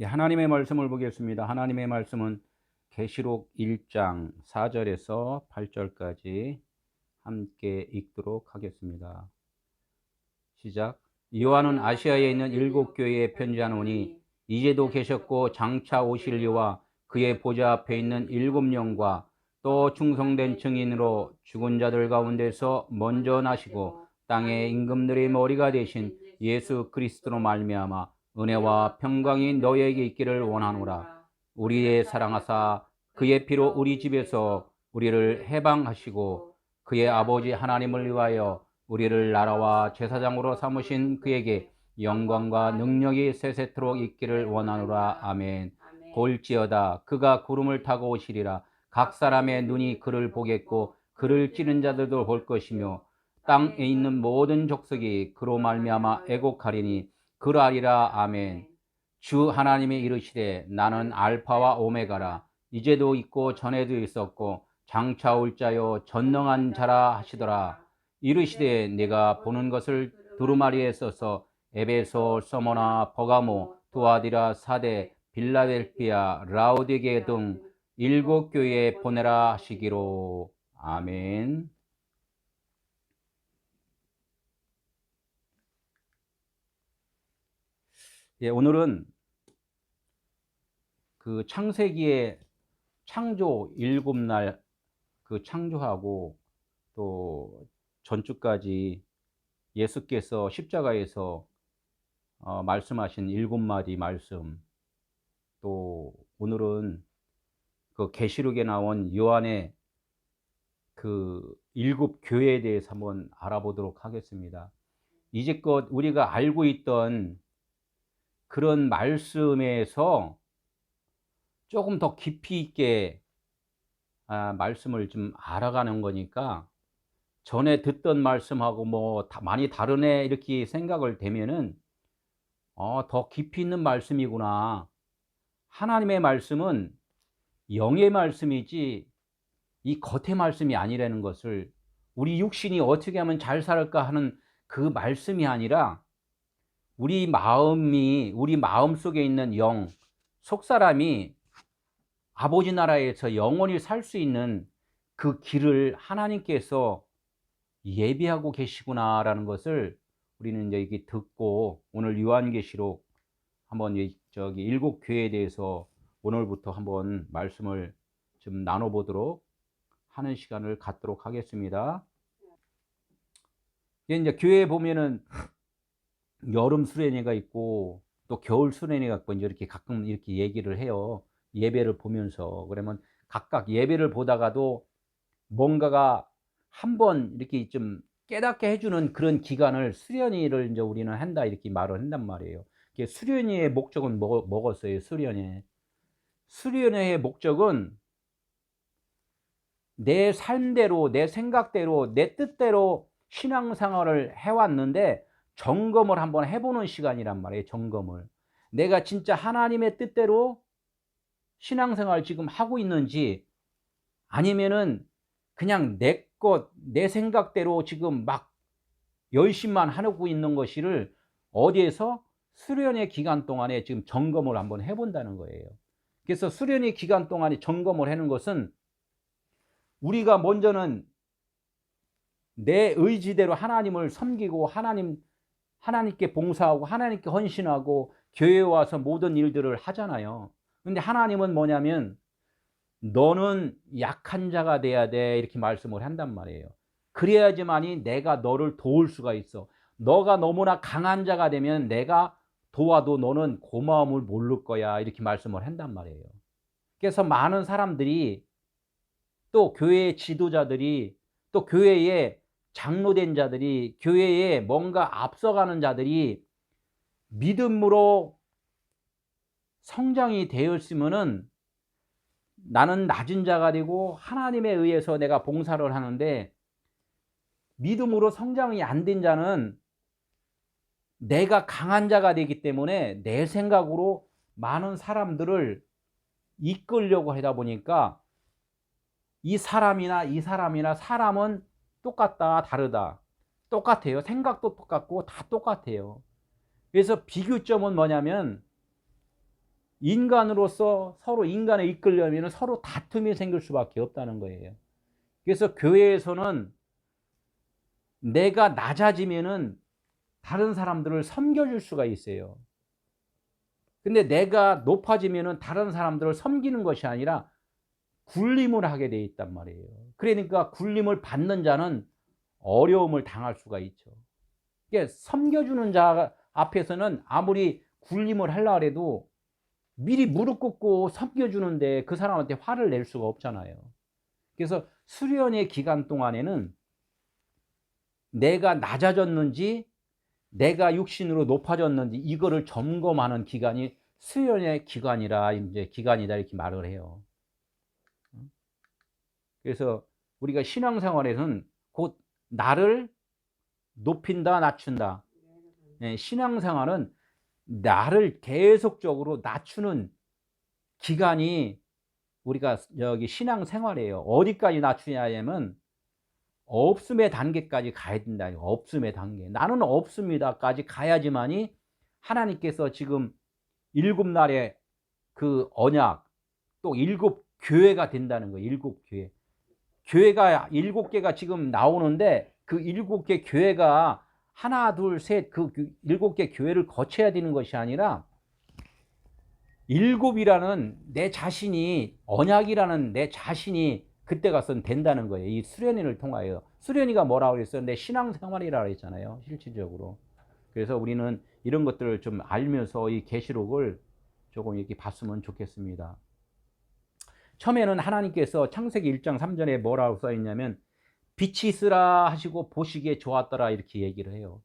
예, 하나님의 말씀을 보겠습니다. 하나님의 말씀은 계시록 1장 4절에서 8절까지 함께 읽도록 하겠습니다. 시작. 요한은 아시아에 있는 7교회에 편지하노니 이제도 계셨고 장차 오실 이와 그의 보좌 앞에 있는 7영과 또 충성된 증인으로 죽은 자들 가운데서 먼저 나시고 땅의 임금들의 머리가 되신 예수 그리스도로 말미암아 은혜와 평강이 너희에게 있기를 원하노라. 우리의 사랑하사 그의 피로 우리 집에서 우리를 해방하시고 그의 아버지 하나님을 위하여 우리를 나라와 제사장으로 삼으신 그에게 영광과 능력이 세세토록 있기를 원하노라. 아멘. 볼지어다 그가 구름을 타고 오시리라. 각 사람의 눈이 그를 보겠고 그를 찌른 자들도 볼 것이며 땅에 있는 모든 족속이 그로 말미암아 애곡하리니 그러하리라. 아멘. 주 하나님이 이르시되 나는 알파와 오메가라. 이제도 있고 전에도 있었고 장차 올 자요 전능한 자라 하시더라. 이르시되 내가 보는 것을 두루마리에 써서 에베소, 서머나, 버가모, 두아디라, 사대, 빌라델피아, 라오디게 등 7교회에 보내라 하시기로. 아멘. 예, 오늘은 그 창세기의 창조 7날 그 창조하고 또 전주까지 예수께서 십자가에서 말씀하신 7마디 말씀, 또 오늘은 그 계시록에 나온 요한의 그 7교회에 대해서 한번 알아보도록 하겠습니다. 이제껏 우리가 알고 있던 그런 말씀에서 조금 더 깊이 있게 말씀을 좀 알아가는 거니까 전에 듣던 말씀하고 뭐 많이 다르네 이렇게 생각을 되면은 더 깊이 있는 말씀이구나. 하나님의 말씀은 영의 말씀이지 이 겉의 말씀이 아니라는 것을, 우리 육신이 어떻게 하면 잘 살까 하는 그 말씀이 아니라 우리 마음 속에 있는 영, 속사람이 아버지 나라에서 영원히 살 수 있는 그 길을 하나님께서 예비하고 계시구나라는 것을 우리는 이제 이게 듣고, 오늘 요한계시록 한번 저기 7교회에 대해서 오늘부터 한번 말씀을 좀 나눠보도록 하는 시간을 갖도록 하겠습니다. 이제 교회에 보면은 여름 수련회가 있고 또 겨울 수련회가 있고 이제 이렇게 가끔 이렇게 얘기를 해요. 예배를 보면서. 그러면 각각 예배를 보다가도 뭔가가 한번 이렇게 좀 깨닫게 해주는 그런 기간을 수련회를 이제 우리는 한다 이렇게 말을 한단 말이에요. 수련회의 목적은 뭐겠어요? 수련회의 목적은 내 삶대로, 내 생각대로, 내 뜻대로 신앙생활을 해왔는데 점검을 한번 해보는 시간이란 말이에요. 점검을. 내가 진짜 하나님의 뜻대로 신앙생활 지금 하고 있는지, 아니면은 그냥 내 생각대로 지금 막 열심만 하고 있는 것을 어디에서 수련의 기간 동안에 지금 점검을 한번 해본다는 거예요. 그래서 수련의 기간 동안에 점검을 하는 것은 우리가 먼저는 내 의지대로 하나님을 섬기고 하나님께 봉사하고 하나님께 헌신하고 교회에 와서 모든 일들을 하잖아요. 근데 하나님은 뭐냐면 너는 약한 자가 돼야 돼 이렇게 말씀을 한단 말이에요. 그래야지만이 내가 너를 도울 수가 있어. 너가 너무나 강한 자가 되면 내가 도와도 너는 고마움을 모를 거야 이렇게 말씀을 한단 말이에요. 그래서 많은 사람들이, 또 교회의 지도자들이, 또 교회에 장로된 자들이, 교회에 뭔가 앞서가는 자들이 믿음으로 성장이 되었으면은 나는 낮은 자가 되고 하나님에 의해서 내가 봉사를 하는데, 믿음으로 성장이 안 된 자는 내가 강한 자가 되기 때문에 내 생각으로 많은 사람들을 이끌려고 하다 보니까 이 사람이나 사람은 똑같다 다르다, 똑같아요. 생각도 똑같고 다 똑같아요. 그래서 비교점은 뭐냐면 인간으로서 서로 인간을 이끌려면 서로 다툼이 생길 수밖에 없다는 거예요. 그래서 교회에서는 내가 낮아지면은 다른 사람들을 섬겨줄 수가 있어요. 근데 내가 높아지면은 다른 사람들을 섬기는 것이 아니라 굴림을 하게 돼 있단 말이에요. 그러니까 굴림을 받는 자는 어려움을 당할 수가 있죠. 이게 섬겨주는 자 앞에서는 아무리 굴림을 하려고 해도 미리 무릎 꿇고 섬겨주는데 그 사람한테 화를 낼 수가 없잖아요. 그래서 수련의 기간 동안에는 내가 낮아졌는지 내가 육신으로 높아졌는지 이거를 점검하는 기간이 수련의 기간이라 이제 기간이다 이렇게 말을 해요. 그래서 우리가 신앙생활에서는 곧 나를 높인다 낮춘다. 신앙생활은 나를 계속적으로 낮추는 기간이 우리가 여기 신앙생활이에요. 어디까지 낮추냐면 없음의 단계까지 가야 된다. 없음의 단계. 나는 없습니다까지 가야지만이 하나님께서 지금 7날의 그 언약 또 7교회가 된다는 거예요. 7교회. 교회가 7개가 지금 나오는데 그 7개 교회가 하나 둘 셋 그 7개 교회를 거쳐야 되는 것이 아니라 7이라는 내 자신이 언약이라는 내 자신이 그때 가서는 된다는 거예요. 이 수련회를 통하여. 수련회가 뭐라고 그랬어요? 내 신앙생활이라고 했잖아요. 실질적으로. 그래서 우리는 이런 것들을 좀 알면서 이 계시록을 조금 이렇게 봤으면 좋겠습니다. 처음에는 하나님께서 창세기 1장 3절에 뭐라고 써있냐면 빛이 있으라 하시고 보시기에 좋았더라 이렇게 얘기를 해요.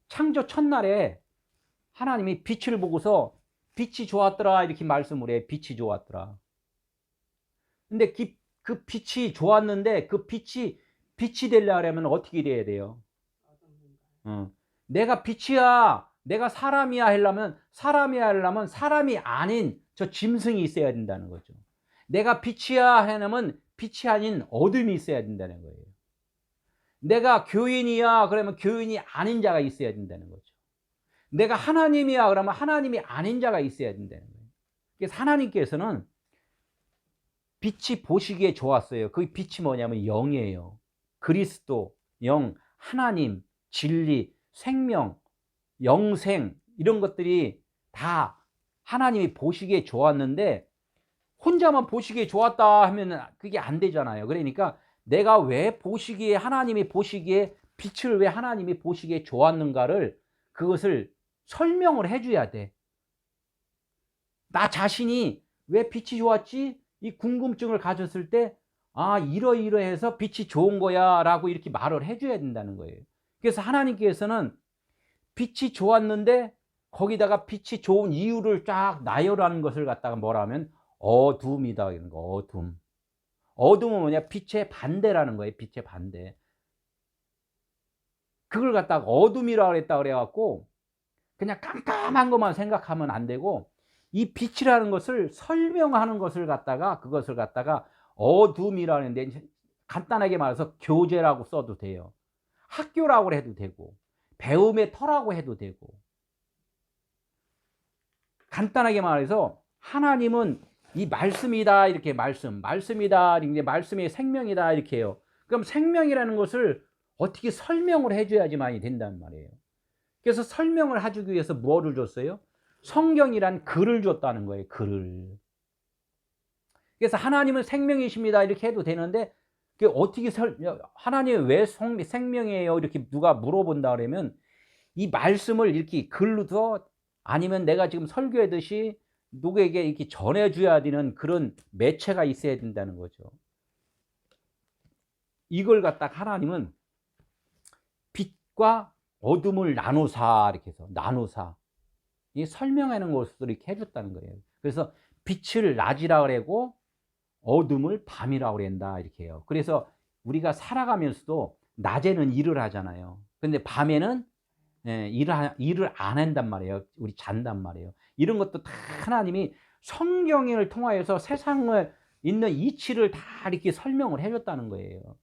창조 첫날에 하나님이 빛을 보고서 빛이 좋았더라 이렇게 말씀을 해. 빛이 좋았더라. 근데 그 빛이 좋았는데 그 빛이 되려면 어떻게 돼야 돼요? 내가 빛이야, 내가 사람이야 하려면 사람이 아닌 저 짐승이 있어야 된다는 거죠. 내가 빛이야 하려면 빛이 아닌 어둠이 있어야 된다는 거예요. 내가 교인이야 그러면 교인이 아닌 자가 있어야 된다는 거죠. 내가 하나님이야 그러면 하나님이 아닌 자가 있어야 된다는 거예요. 그래서 하나님께서는 빛이 보시기에 좋았어요. 그 빛이 뭐냐면 영이에요. 그리스도, 영, 하나님, 진리, 생명, 영생 이런 것들이 다 하나님이 보시기에 좋았는데 혼자만 보시기에 좋았다 하면 그게 안 되잖아요. 그러니까 내가 왜 보시기에 하나님이 보시기에 빛을 왜 하나님이 보시기에 좋았는가를 그것을 설명을 해줘야 돼. 나 자신이 왜 빛이 좋았지? 이 궁금증을 가졌을 때 이러이러해서 빛이 좋은 거야 라고 이렇게 말을 해줘야 된다는 거예요. 그래서 하나님께서는 빛이 좋았는데 거기다가 빛이 좋은 이유를 쫙 나열하는 것을 갖다가 뭐라 하면 어둠이다 이런 거. 어둠은 뭐냐? 빛의 반대라는 거예요. 빛의 반대. 그걸 갖다가 어둠이라고 그랬다 그래갖고 그냥 깜깜한 것만 생각하면 안 되고 이 빛이라는 것을 설명하는 것을 갖다가 그것을 갖다가 어둠이라는데 간단하게 말해서 교재라고 써도 돼요. 학교라고 해도 되고 배움의 터라고 해도 되고 간단하게 말해서 하나님은 이 말씀이다 이렇게 말씀이다 이제 말씀이 생명이다 이렇게 해요. 그럼 생명이라는 것을 어떻게 설명을 해줘야지만이 된단 말이에요. 그래서 설명을 해주기 위해서 뭐를 줬어요? 성경이란 글을 줬다는 거예요. 글을. 그래서 하나님은 생명이십니다 이렇게 해도 되는데 어떻게 하나님이 왜 생명이에요 이렇게 누가 물어본다 그러면 이 말씀을 이렇게 글로서 아니면 내가 지금 설교하듯이 누구에게 이렇게 전해줘야 되는 그런 매체가 있어야 된다는 거죠. 이걸 갖다가 하나님은 빛과 어둠을 나누사 이렇게 해서 나누사 이 설명하는 것으로 이렇게 해줬다는 거예요. 그래서 빛을 낮이라 그러고 어둠을 밤이라고 그런다 이렇게 해요. 그래서 우리가 살아가면서도 낮에는 일을 하잖아요. 근데 밤에는 일을 안 한단 말이에요. 우리 잔단 말이에요. 이런 것도 다 하나님이 성경을 통하여서 세상에 있는 이치를 다 이렇게 설명을 해줬다는 거예요.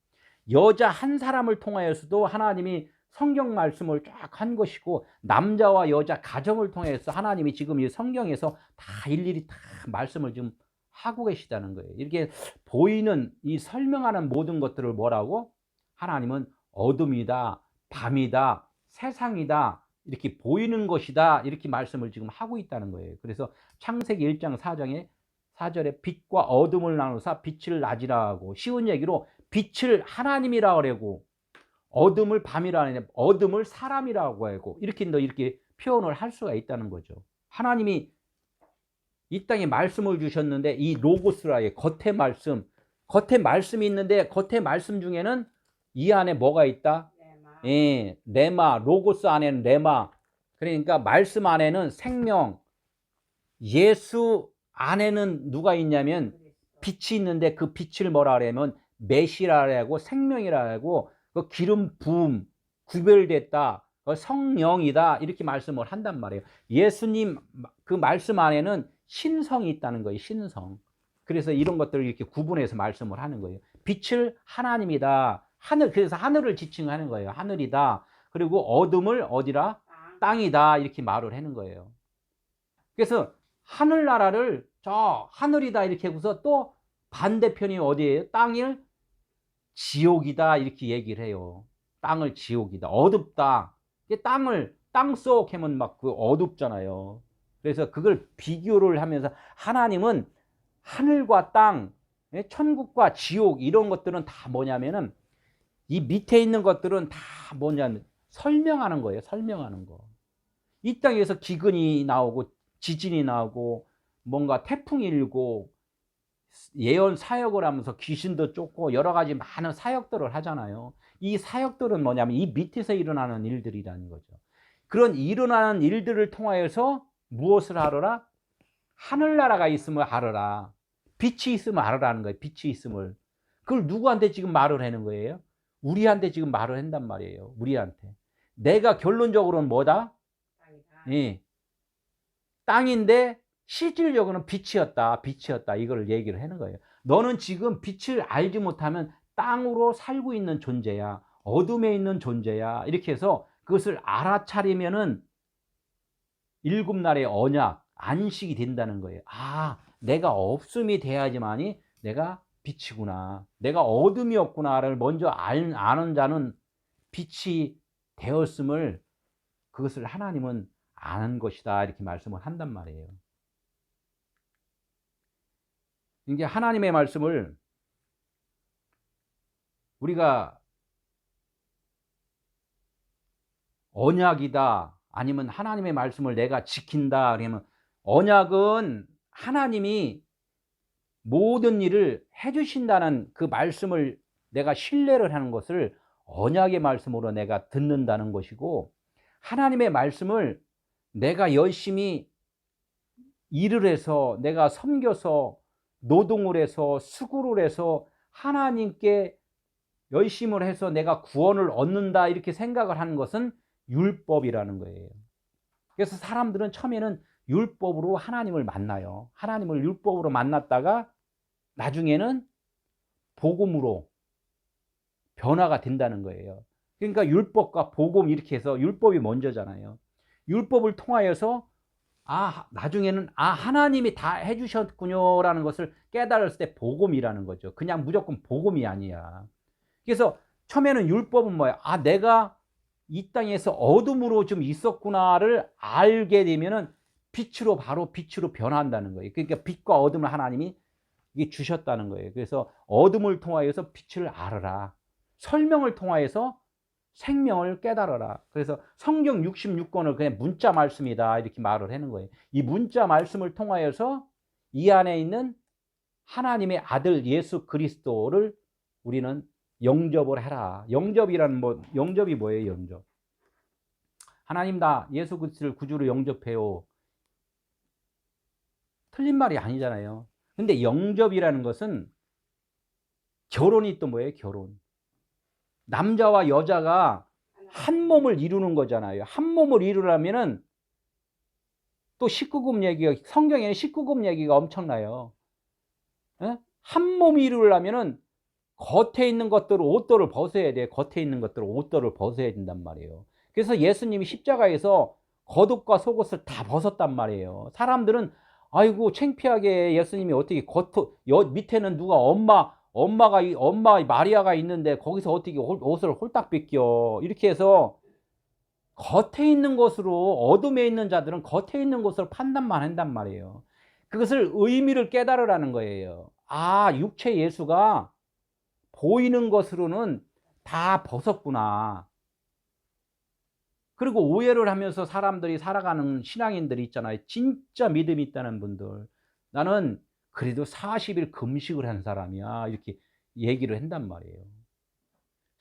여자 한 사람을 통하여서도 하나님이 성경 말씀을 쫙 한 것이고, 남자와 여자 가정을 통해서 하나님이 지금 이 성경에서 다 일일이 다 말씀을 좀 하고 계시다는 거예요. 이렇게 보이는 이 설명하는 모든 것들을 뭐라고? 하나님은 어둠이다, 밤이다, 세상이다, 이렇게 보이는 것이다, 이렇게 말씀을 지금 하고 있다는 거예요. 그래서 창세기 1장 4절에 빛과 어둠을 나누사 빛을 낮이라 하고, 쉬운 얘기로 빛을 하나님이라 그러고, 어둠을 밤이라 하냐, 어둠을 사람이라고 하고, 이렇게 표현을 할 수가 있다는 거죠. 하나님이 이 땅에 말씀을 주셨는데, 이 로고스라의 겉에 말씀이 있는데, 겉에 말씀 중에는 이 안에 뭐가 있다? 예, 레마, 로고스 안에는 레마. 그러니까 말씀 안에는 생명, 예수 안에는 누가 있냐면 빛이 있는데, 그 빛을 뭐라 하냐면 메시라 하고 생명이라 하고, 그 기름 부음, 구별됐다, 성령이다, 이렇게 말씀을 한단 말이에요. 예수님 그 말씀 안에는 신성이 있다는 거예요. 신성. 그래서 이런 것들을 이렇게 구분해서 말씀을 하는 거예요. 빛을 하나님이다. 그래서 하늘을 지칭하는 거예요. 하늘이다. 그리고 어둠을 어디라? 땅이다. 이렇게 말을 하는 거예요. 그래서 하늘나라를 저 하늘이다 이렇게 하고서 또 반대편이 어디예요? 땅을 지옥이다 이렇게 얘기를 해요. 땅을 지옥이다. 어둡다. 땅속 하면 막 그 어둡잖아요. 그래서 그걸 비교를 하면서, 하나님은 하늘과 땅, 천국과 지옥, 이런 것들은 다 뭐냐면은, 이 밑에 있는 것들은 다 뭐냐면 설명하는 거예요. 설명하는 거. 이 땅에서 기근이 나오고 지진이 나오고 뭔가 태풍이 일고 예언 사역을 하면서 귀신도 쫓고 여러 가지 많은 사역들을 하잖아요. 이 사역들은 뭐냐면 이 밑에서 일어나는 일들이라는 거죠. 그런 일어나는 일들을 통하여서 무엇을 하러라? 하늘나라가 있음을 알아라. 빛이 있음을 알아라는 거예요. 빛이 있음을. 그걸 누구한테 지금 말을 하는 거예요? 우리한테 지금 말을 한단 말이에요. 우리한테. 내가 결론적으로는 뭐다? 예. 땅인데 실질적으로는 빛이었다. 이걸 얘기를 하는 거예요. 너는 지금 빛을 알지 못하면 땅으로 살고 있는 존재야. 어둠에 있는 존재야. 이렇게 해서 그것을 알아차리면은 일곱 날의 언약, 안식이 된다는 거예요. 아, 내가 없음이 돼야지만이 내가 빛이구나. 내가 어둠이 없구나를 먼저 아는 자는 빛이 되었음을, 그것을 하나님은 아는 것이다. 이렇게 말씀을 한단 말이에요. 이제 하나님의 말씀을 우리가 언약이다, 아니면 하나님의 말씀을 내가 지킨다 그러면, 언약은 하나님이 모든 일을 해주신다는 그 말씀을 내가 신뢰를 하는 것을 언약의 말씀으로 내가 듣는다는 것이고, 하나님의 말씀을 내가 열심히 일을 해서, 내가 섬겨서, 노동을 해서, 수고를 해서 하나님께 열심을 해서 내가 구원을 얻는다 이렇게 생각을 하는 것은 율법이라는 거예요. 그래서 사람들은 처음에는 율법으로 하나님을 만나요. 하나님을 율법으로 만났다가 나중에는 복음으로 변화가 된다는 거예요. 그러니까 율법과 복음 이렇게 해서, 율법이 먼저잖아요. 율법을 통하여서 나중에는 하나님이 다 해주셨군요라는 것을 깨달았을 때 복음이라는 거죠. 그냥 무조건 복음이 아니야. 그래서 처음에는 율법은 뭐야? 내가 이 땅에서 어둠으로 좀 있었구나를 알게 되면은 바로 빛으로 변한다는 거예요. 그러니까 빛과 어둠을 하나님이 이게 주셨다는 거예요. 그래서 어둠을 통하여서 빛을 알아라. 설명을 통하여서 생명을 깨달아라. 그래서 성경 66권을 그냥 문자 말씀이다 이렇게 말을 하는 거예요. 이 문자 말씀을 통하여서 이 안에 있는 하나님의 아들 예수 그리스도를 우리는 영접을 해라. 영접이 뭐예요? 영접. 하나님 나 예수 그리스도를 구주로 영접해요. 틀린 말이 아니잖아요. 근데 영접이라는 것은, 결혼이 또 뭐예요? 결혼. 남자와 여자가 한 몸을 이루는 거잖아요. 한 몸을 이루려면은 또 19금 얘기가, 성경에는 19금 얘기가 엄청나요. 한 몸을 이루려면은 겉에 있는 것들을 옷들을 벗어야 돼. 겉에 있는 것들을 옷들을 벗어야 된단 말이에요. 그래서 예수님이 십자가에서 겉옷과 속옷을 다 벗었단 말이에요. 사람들은 아이고 창피하게 예수님이 어떻게 밑에는 누가 엄마 마리아가 있는데 거기서 어떻게 옷을 홀딱 벗겨. 이렇게 해서 겉에 있는 것으로 어둠에 있는 자들은 겉에 있는 것으로 판단만 한단 말이에요. 그것을 의미를 깨달으라는 거예요. 아, 육체 예수가 보이는 것으로는 다 벗었구나. 그리고 오해를 하면서 사람들이 살아가는 신앙인들이 있잖아요. 진짜 믿음이 있다는 분들. 나는 그래도 40일 금식을 한 사람이야. 이렇게 얘기를 한단 말이에요.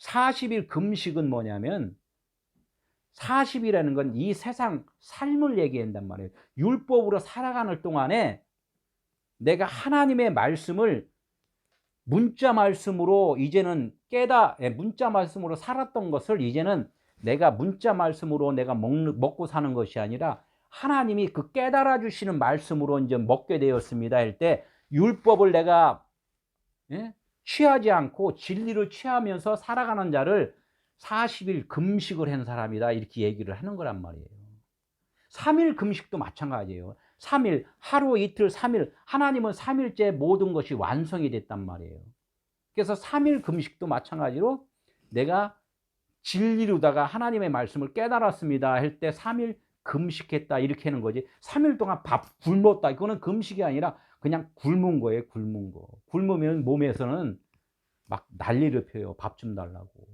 40일 금식은 뭐냐면 40이라는 건 이 세상 삶을 얘기한단 말이에요. 율법으로 살아가는 동안에 내가 하나님의 말씀을 문자 말씀으로 이제는 문자 말씀으로 살았던 것을 이제는 내가 문자 말씀으로 내가 먹고 사는 것이 아니라 하나님이 그 깨달아 주시는 말씀으로 이제 먹게 되었습니다 할 때 율법을 내가 취하지 않고 진리를 취하면서 살아가는 자를 40일 금식을 한 사람이다 이렇게 얘기를 하는 거란 말이에요. 3일 금식도 마찬가지예요. 3일, 하루 이틀 3일, 하나님은 3일째 모든 것이 완성이 됐단 말이에요. 그래서 3일 금식도 마찬가지로 내가 진리로다가 하나님의 말씀을 깨달았습니다 할 때 3일 금식했다 이렇게 하는 거지. 3일 동안 밥 굶었다 이거는 금식이 아니라 그냥 굶은 거예요. 굶은 거. 굶으면 몸에서는 막 난리를 펴요. 밥 좀 달라고.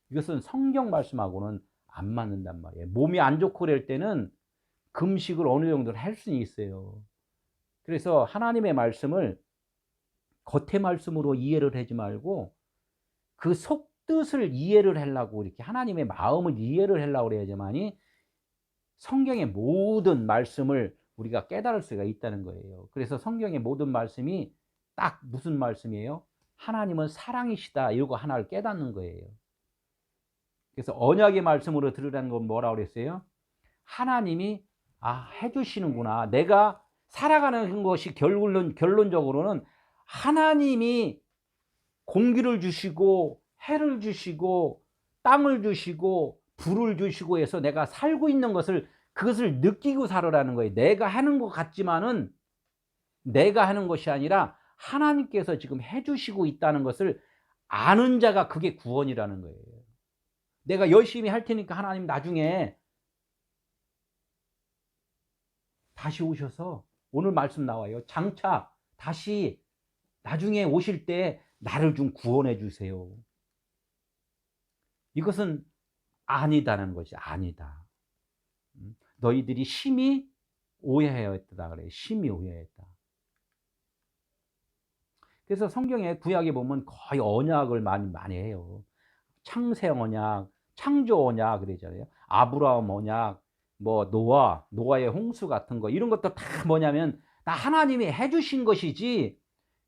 이것은 성경 말씀하고는 안 맞는단 말이에요. 몸이 안 좋고 그럴 때는 금식을 어느 정도 할 수는 있어요. 그래서 하나님의 말씀을 겉의 말씀으로 이해를 하지 말고 그 속뜻을 이해를 하려고 이렇게 하나님의 마음을 이해를 하려고 그래야지만이 성경의 모든 말씀을 우리가 깨달을 수가 있다는 거예요. 그래서 성경의 모든 말씀이 딱 무슨 말씀이에요? 하나님은 사랑이시다 이러고 하나를 깨닫는 거예요. 그래서 언약의 말씀으로 들으라는 건 뭐라고 그랬어요? 하나님이 해주시는구나. 내가 살아가는 것이 결론적으로는 하나님이 공기를 주시고 해를 주시고 땅을 주시고 불을 주시고 해서 내가 살고 있는 것을 그것을 느끼고 살으라는 거예요. 내가 하는 것 같지만은 내가 하는 것이 아니라 하나님께서 지금 해주시고 있다는 것을 아는 자가 그게 구원이라는 거예요. 내가 열심히 할 테니까 하나님 나중에 다시 오셔서 오늘 말씀 나와요. 장차 다시 나중에 오실 때 나를 좀 구원해 주세요. 이것은 아니다는 것이 아니다. 너희들이 심히 오해하였다 그래요. 심히 오해했다. 그래서 성경에 구약에 보면 거의 언약을 많이 해요. 창세 언약, 창조 언약 그러잖아요. 아브라함 언약, 뭐 노아의 홍수 같은 거 이런 것도 다 뭐냐면 다 하나님이 해주신 것이지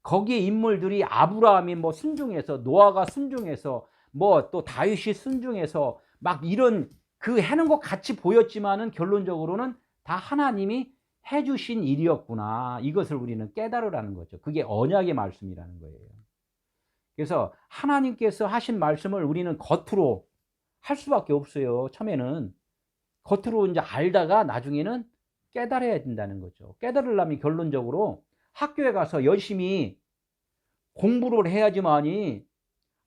거기에 인물들이 아브라함이 뭐 순종해서 노아가 순종해서 뭐 또 다윗이 순종해서 막 이런 그 하는 것 같이 보였지만은 결론적으로는 다 하나님이 해주신 일이었구나. 이것을 우리는 깨달으라는 거죠. 그게 언약의 말씀이라는 거예요. 그래서 하나님께서 하신 말씀을 우리는 겉으로 할 수밖에 없어요. 처음에는 겉으로 이제 알다가 나중에는 깨달아야 된다는 거죠. 깨달으려면 결론적으로 학교에 가서 열심히 공부를 해야지만이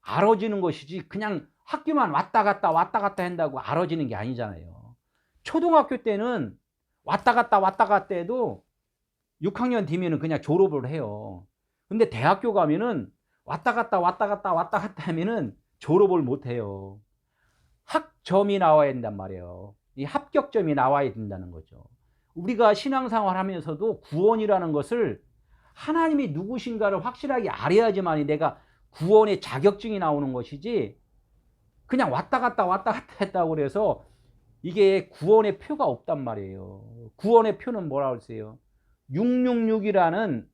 알아지는 것이지 그냥 학교만 왔다 갔다 한다고 알아지는 게 아니잖아요. 초등학교 때는 왔다 갔다 해도 6학년 뒤면은 그냥 졸업을 해요. 근데 대학교 가면은 왔다 갔다 하면은 졸업을 못 해요. 학점이 나와야 된단 말이에요. 이 합격점이 나와야 된다는 거죠. 우리가 신앙생활 하면서도 구원이라는 것을 하나님이 누구신가를 확실하게 알아야지만 내가 구원의 자격증이 나오는 것이지 그냥 왔다 갔다 했다고 그래서 이게 구원의 표가 없단 말이에요. 구원의 표는 뭐라고 했어요? 666이라는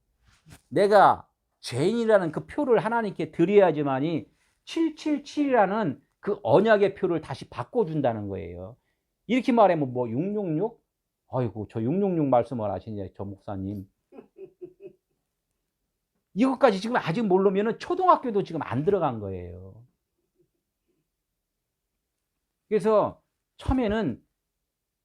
내가 죄인이라는 그 표를 하나님께 드려야지만이 777이라는 그 언약의 표를 다시 바꿔준다는 거예요. 이렇게 말하면 뭐 666? 아이고 저 666 말씀을 하시네 저 목사님. 이것까지 지금 아직 모르면은 초등학교도 지금 안 들어간 거예요. 그래서 처음에는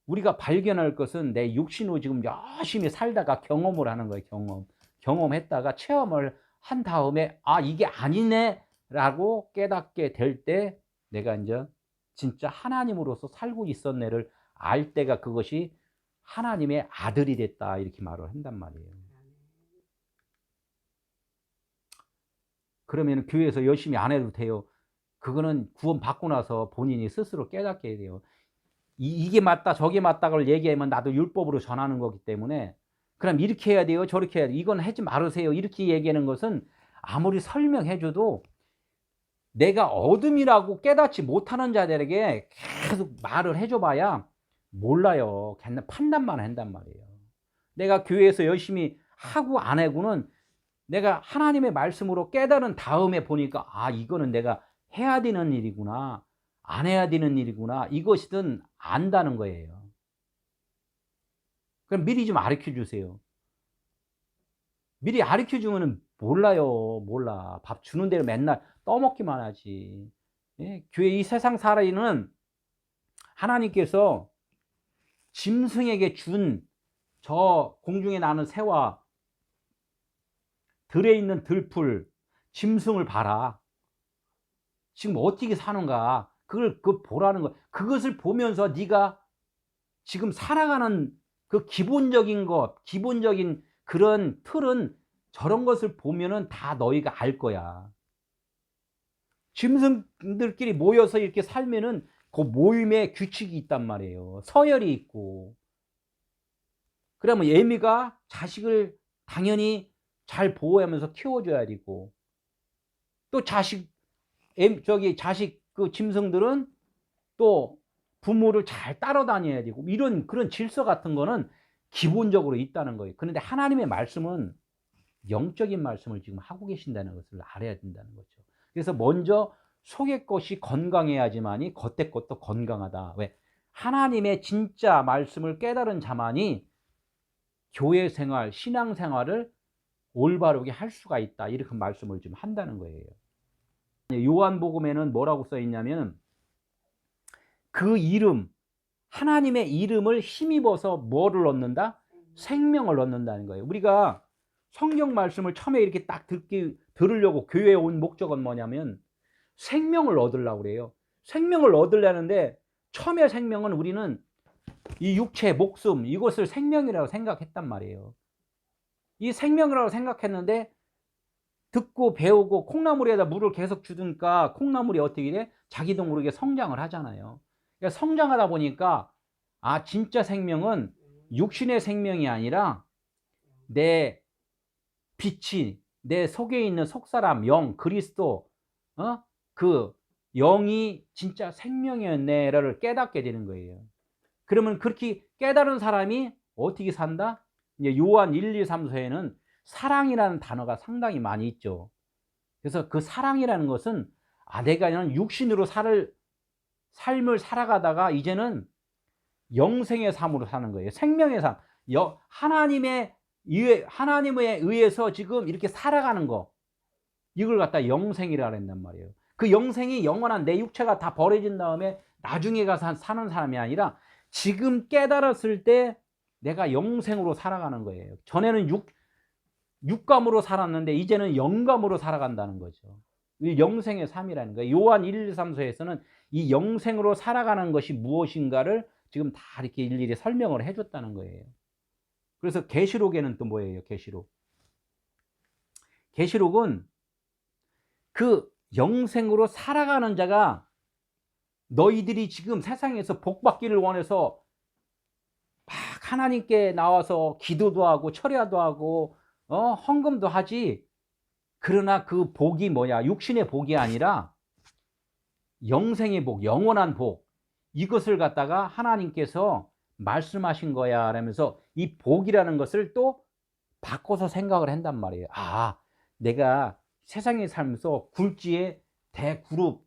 우리가 발견할 것은 내 육신으로 지금 열심히 살다가 경험을 하는 거예요. 경험했다가 체험을 한 다음에 아 이게 아니네 라고 깨닫게 될 때 내가 이제 진짜 하나님으로서 살고 있었네를 알 때가 그것이 하나님의 아들이 됐다 이렇게 말을 한단 말이에요. 그러면 교회에서 열심히 안 해도 돼요. 그거는 구원 받고 나서 본인이 스스로 깨닫게 돼요. 이게 맞다 저게 맞다를 얘기하면 나도 율법으로 전하는 거기 때문에 그럼 이렇게 해야 돼요 저렇게 해야 돼요 이건 하지 말으세요 이렇게 얘기하는 것은 아무리 설명해 줘도 내가 어둠이라고 깨닫지 못하는 자들에게 계속 말을 해줘 봐야 몰라요. 걔는 판단만 한단 말이에요. 내가 교회에서 열심히 하고 안 하고는 내가 하나님의 말씀으로 깨달은 다음에 보니까 아 이거는 내가 해야 되는 일이구나 안 해야 되는 일이구나 이것이든 안다는 거예요. 그럼 미리 좀 가르쳐 주세요. 미리 가르쳐 주면은 몰라요. 몰라. 밥 주는 대로 맨날 떠먹기만 하지. 예? 교회 이 세상 살아있는 하나님께서 짐승에게 준 저 공중에 나는 새와 들에 있는 들풀 짐승을 봐라. 지금 어떻게 사는가 그걸 보라는 거. 그것을 보면서 네가 지금 살아가는 그 기본적인 것 기본적인 그런 틀은 저런 것을 보면은 다 너희가 알 거야. 짐승들끼리 모여서 이렇게 살면은 그 모임에 규칙이 있단 말이에요. 서열이 있고. 그러면 애미가 자식을 당연히 잘 보호하면서 키워줘야 되고 또 자식 그 짐승들은 또 부모를 잘 따라다녀야 되고 이런 그런 질서 같은 거는 기본적으로 있다는 거예요. 그런데 하나님의 말씀은 영적인 말씀을 지금 하고 계신다는 것을 알아야 된다는 거죠. 그래서 먼저 속의 것이 건강해야지만이 겉의 것도 건강하다. 왜? 하나님의 진짜 말씀을 깨달은 자만이 교회 생활, 신앙 생활을 올바르게 할 수가 있다. 이렇게 말씀을 좀 한다는 거예요. 요한복음에는 뭐라고 써 있냐면 그 이름, 하나님의 이름을 힘입어서 뭐를 얻는다? 생명을 얻는다는 거예요. 우리가 성경 말씀을 처음에 이렇게 딱 들으려고 교회에 온 목적은 뭐냐면 생명을 얻으려고 그래요. 생명을 얻으려는데 처음에 생명은 우리는 이 육체, 목숨 이것을 생명이라고 생각했단 말이에요. 이 생명이라고 생각했는데 듣고 배우고 콩나물에다 물을 계속 주니까 콩나물이 어떻게 돼? 자기도 모르게 성장을 하잖아요. 그러니까 성장하다 보니까 아 진짜 생명은 육신의 생명이 아니라 내 빛이 내 속에 있는 속사람 영 그리스도 그 영이 진짜 생명이었네를 깨닫게 되는 거예요. 그러면 그렇게 깨달은 사람이 어떻게 산다? 이제 요한 1, 2, 3서에는 사랑이라는 단어가 상당히 많이 있죠. 그래서 그 사랑이라는 것은 아 내가 그냥 육신으로 삶을 살아가다가 이제는 영생의 삶으로 사는 거예요. 생명의 삶. 하나님에 의해서 지금 이렇게 살아가는 거. 이걸 갖다 영생이라 그랬단 말이에요. 그 영생이 영원한 내 육체가 다 버려진 다음에 나중에 가서 사는 사람이 아니라 지금 깨달았을 때 내가 영생으로 살아가는 거예요. 전에는 육감으로 살았는데 이제는 영감으로 살아간다는 거죠. 영생의 삶이라는 거예요. 요한 1, 2, 3서에서는 이 영생으로 살아가는 것이 무엇인가를 지금 다 이렇게 일일이 설명을 해줬다는 거예요. 그래서 계시록에는 또 뭐예요? 계시록은 그 영생으로 살아가는 자가 너희들이 지금 세상에서 복받기를 원해서 막 하나님께 나와서 기도도 하고 철야도 하고 헌금도 하지. 그러나 그 복이 뭐야? 육신의 복이 아니라 영생의 복, 영원한 복. 이것을 갖다가 하나님께서 말씀하신 거야 라면서 이 복이라는 것을 또 바꿔서 생각을 한단 말이에요. 아, 내가 세상에 살면서 굴지의 대그룹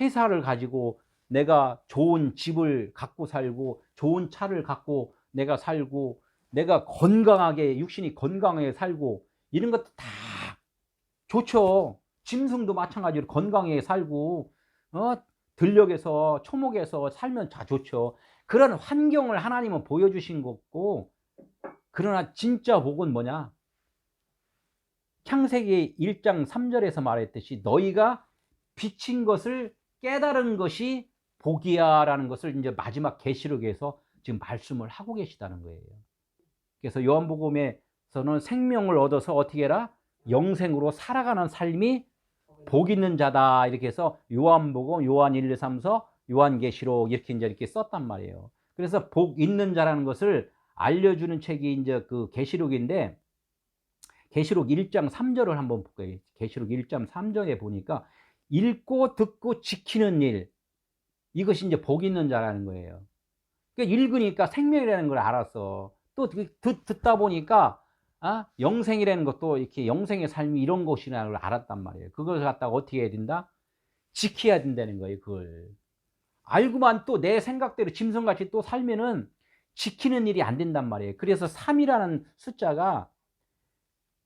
회사를 가지고 내가 좋은 집을 갖고 살고 좋은 차를 갖고 내가 살고 내가 건강하게 육신이 건강하게 살고 이런 것도 다 좋죠. 짐승도 마찬가지로 건강하게 살고 들녘에서 초목에서 살면 다 좋죠. 그런 환경을 하나님은 보여주신 거고, 그러나 진짜 복은 뭐냐? 창세기 1장 3절에서 말했듯이 너희가 비친 것을 깨달은 것이 복이야 라는 것을 이제 마지막 계시록에서 지금 말씀을 하고 계시다는 거예요. 그래서 요한복음에서는 생명을 얻어서 어떻게 해라? 영생으로 살아가는 삶이 복 있는 자다 이렇게 해서 요한복음, 요한 1, 2, 3, 4, 요한계시록 이렇게 이제 이렇게 썼단 말이에요. 그래서 복 있는 자라는 것을 알려주는 책이 이제 그 계시록인데, 계시록 1장 3절을 한번 볼까요? 계시록 1장 3절에 보니까 읽고 듣고 지키는 일, 이것이 이제 복 있는 자라는 거예요. 그러니까 읽으니까 생명이라는 걸 알았어. 또 듣다 보니까 영생이라는 것도 이렇게 영생의 삶이 이런 것이라는 걸 알았단 말이에요. 그걸 갖다가 어떻게 해야 된다? 지켜야 된다는 거예요. 그걸 알고만 또 내 생각대로 짐승같이 또 살면은 지키는 일이 안 된단 말이에요. 그래서 3이라는 숫자가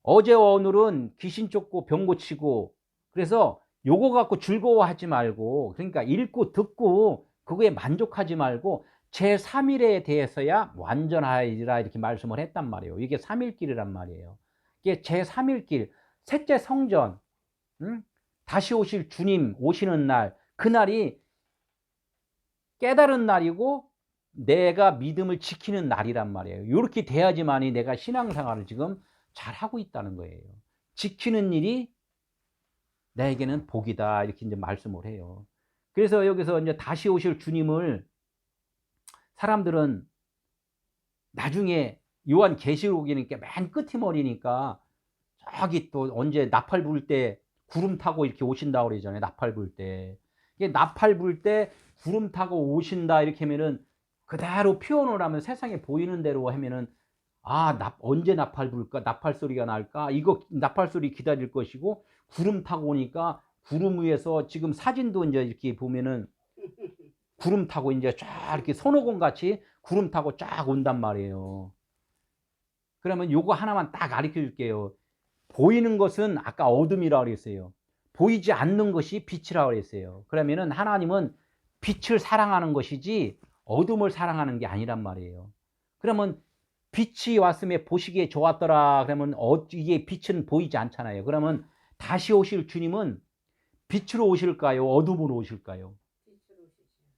어제와 오늘은 귀신 쫓고 병 고치고, 그래서 요거 갖고 즐거워하지 말고, 그러니까 읽고 듣고 그거에 만족하지 말고 제3일에 대해서야 완전하리라 이렇게 말씀을 했단 말이에요. 이게 3일길이란 말이에요. 이게 제3일길, 셋째 성전, 다시 오실 주님 오시는 날, 그날이 깨달은 날이고 내가 믿음을 지키는 날이란 말이에요. 이렇게 돼야지만이 내가 신앙생활을 지금 잘 하고 있다는 거예요. 지키는 일이 나에게는 복이다 이렇게 이제 말씀을 해요. 그래서 여기서 이제 다시 오실 주님을 사람들은 나중에 요한 계시록이니까 맨 끝머리니까 저기 또 언제 나팔 불 때 구름 타고 이렇게 오신다고 그러잖아요. 나팔 불 때. 이게 나팔 불 때 구름 타고 오신다 이렇게 하면은 그대로 표현을 하면 세상에 보이는 대로 하면은 언제 나팔 불까? 나팔 소리가 날까? 이거 나팔 소리 기다릴 것이고, 구름 타고 오니까 구름 위에서 지금 사진도 이제 이렇게 보면은 구름 타고 이제 쫙 이렇게 손오공 같이 구름 타고 쫙 온단 말이에요. 그러면 요거 하나만 딱 가르쳐 줄게요. 보이는 것은 아까 어둠이라고 그랬어요. 보이지 않는 것이 빛이라고 그랬어요. 그러면은 하나님은 빛을 사랑하는 것이지 어둠을 사랑하는 게 아니란 말이에요. 그러면 빛이 왔음에 보시기에 좋았더라 그러면 이게 빛은 보이지 않잖아요. 그러면 다시 오실 주님은 빛으로 오실까요? 어둠으로 오실까요?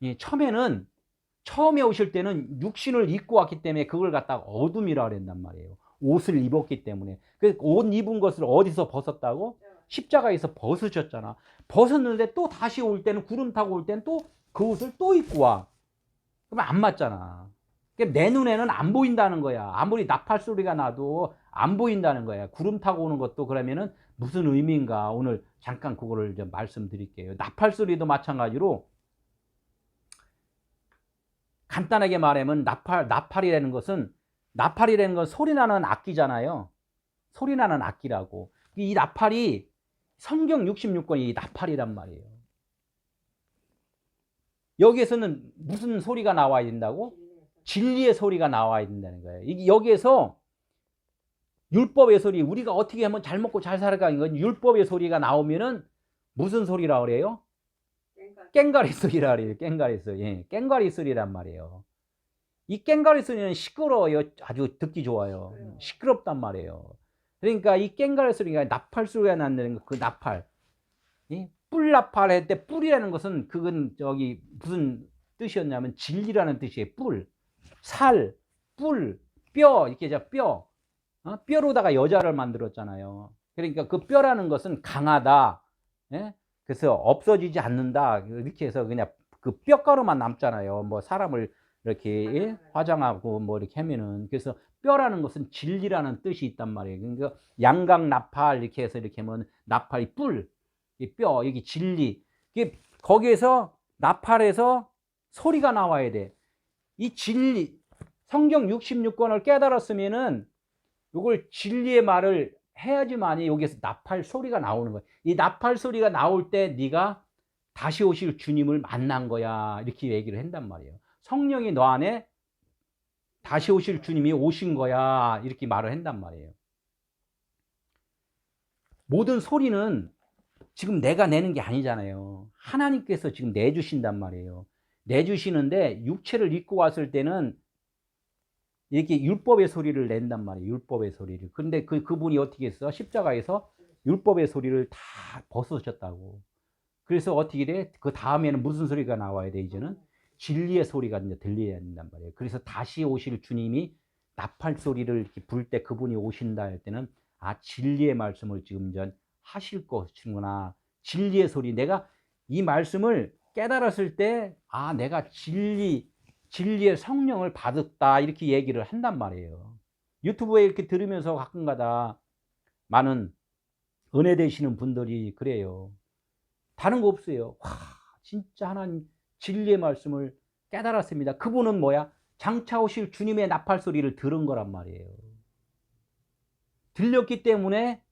예, 처음에 오실 때는 육신을 입고 왔기 때문에 그걸 갖다가 어둠이라 그랬단 말이에요. 옷을 입었기 때문에. 그 옷 입은 것을 어디서 벗었다고? 십자가에서 벗으셨잖아. 벗었는데 또 다시 올 때는, 구름 타고 올 때는 또 그 옷을 또 입고 와. 그러면 안 맞잖아. 내 눈에는 안 보인다는 거야. 아무리 나팔 소리가 나도 안 보인다는 거야. 구름 타고 오는 것도 그러면은 무슨 의미인가? 오늘 잠깐 그거를 좀 말씀드릴게요. 나팔 소리도 마찬가지로, 간단하게 말하면 나팔이라는 건 소리 나는 악기잖아요. 소리 나는 악기라고. 이 나팔이 성경 66권이 나팔이란 말이에요. 여기에서는 무슨 소리가 나와야 된다고? 진리의 소리가 나와야 된다는 거예요. 여기에서 율법의 소리, 우리가 어떻게 하면 잘 먹고 잘 살아가는 건 율법의 소리가 나오면은 무슨 소리라고 그래요? 꽹과리 소리라 그래요. 꽹과리 소리. 예, 꽹과리 소리란 말이에요. 이 꽹과리 소리는 시끄러워요. 아주 듣기 좋아요. 시끄럽단 말이에요. 그러니까 이 꽹과리 소리가 나팔 소리가 난다는 거, 그 나팔. 뿔나팔 할 때 뿔이라는 것은 그건 저기 무슨 뜻이었냐면 진리라는 뜻이에요. 뿔, 살, 뿔, 뼈 이렇게 뼈. 뼈로다가 여자를 만들었잖아요. 그러니까 그 뼈라는 것은 강하다. 예? 그래서 없어지지 않는다. 이렇게 해서 그냥 그 뼈가루만 남잖아요. 뭐 사람을 이렇게 화장하고 뭐 이렇게 하면은. 그래서 뼈라는 것은 진리라는 뜻이 있단 말이에요. 그러니까 양각 나팔 이렇게 해서 이렇게 하면 나팔이 뿔, 이 뼈, 여기 진리. 이게 거기에서 나팔에서 소리가 나와야 돼. 이 진리, 성경 66권을 깨달았으면은 이걸 진리의 말을 해야지만이 여기에서 나팔 소리가 나오는 거야. 이 나팔 소리가 나올 때 네가 다시 오실 주님을 만난 거야. 이렇게 얘기를 한단 말이에요. 성령이 너 안에 다시 오실 주님이 오신 거야. 이렇게 말을 한단 말이에요. 모든 소리는 지금 내가 내는 게 아니잖아요. 하나님께서 지금 내주신단 말이에요. 내주시는데 육체를 입고 왔을 때는 이렇게 율법의 소리를 낸단 말이에요. 율법의 소리를. 근데 그분이 어떻게 했어? 십자가에서 율법의 소리를 다 벗으셨다고. 그래서 어떻게 돼? 그 다음에는 무슨 소리가 나와야 돼, 이제는? 진리의 소리가 이제 들려야 된단 말이에요. 그래서 다시 오실 주님이 나팔 소리를 이렇게 불 때 그분이 오신다 할 때는 아, 진리의 말씀을 지금 전 하실 것이구나. 진리의 소리. 내가 이 말씀을 깨달았을 때, 아, 내가 진리의 성령을 받았다. 이렇게 얘기를 한단 말이에요. 유튜브에 이렇게 들으면서 가끔가다 많은 은혜 되시는 분들이 그래요. 다른 거 없어요. 와, 진짜 하나님 진리의 말씀을 깨달았습니다. 그분은 뭐야? 장차 오실 주님의 나팔 소리를 들은 거란 말이에요. 들렸기 때문에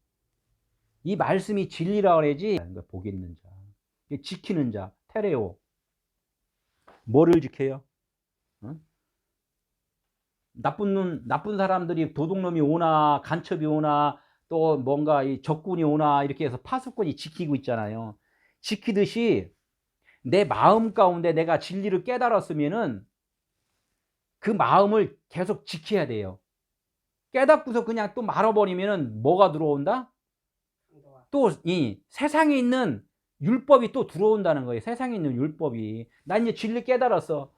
이 말씀이 진리라 그러지. 복 있는 자, 지키는 자, 테레오. 뭐를 지켜요? 응? 나쁜 사람들이 도둑놈이 오나 간첩이 오나 또 뭔가 이 적군이 오나 이렇게 해서 파수꾼이 지키고 있잖아요. 지키듯이 내 마음 가운데 내가 진리를 깨달았으면은 그 마음을 계속 지켜야 돼요. 깨닫고서 그냥 또 말아버리면은 뭐가 들어온다? 또 이 세상에 있는 율법이 또 들어온다는 거예요. 세상에 있는 율법이. 난 이제 진리 깨달았어.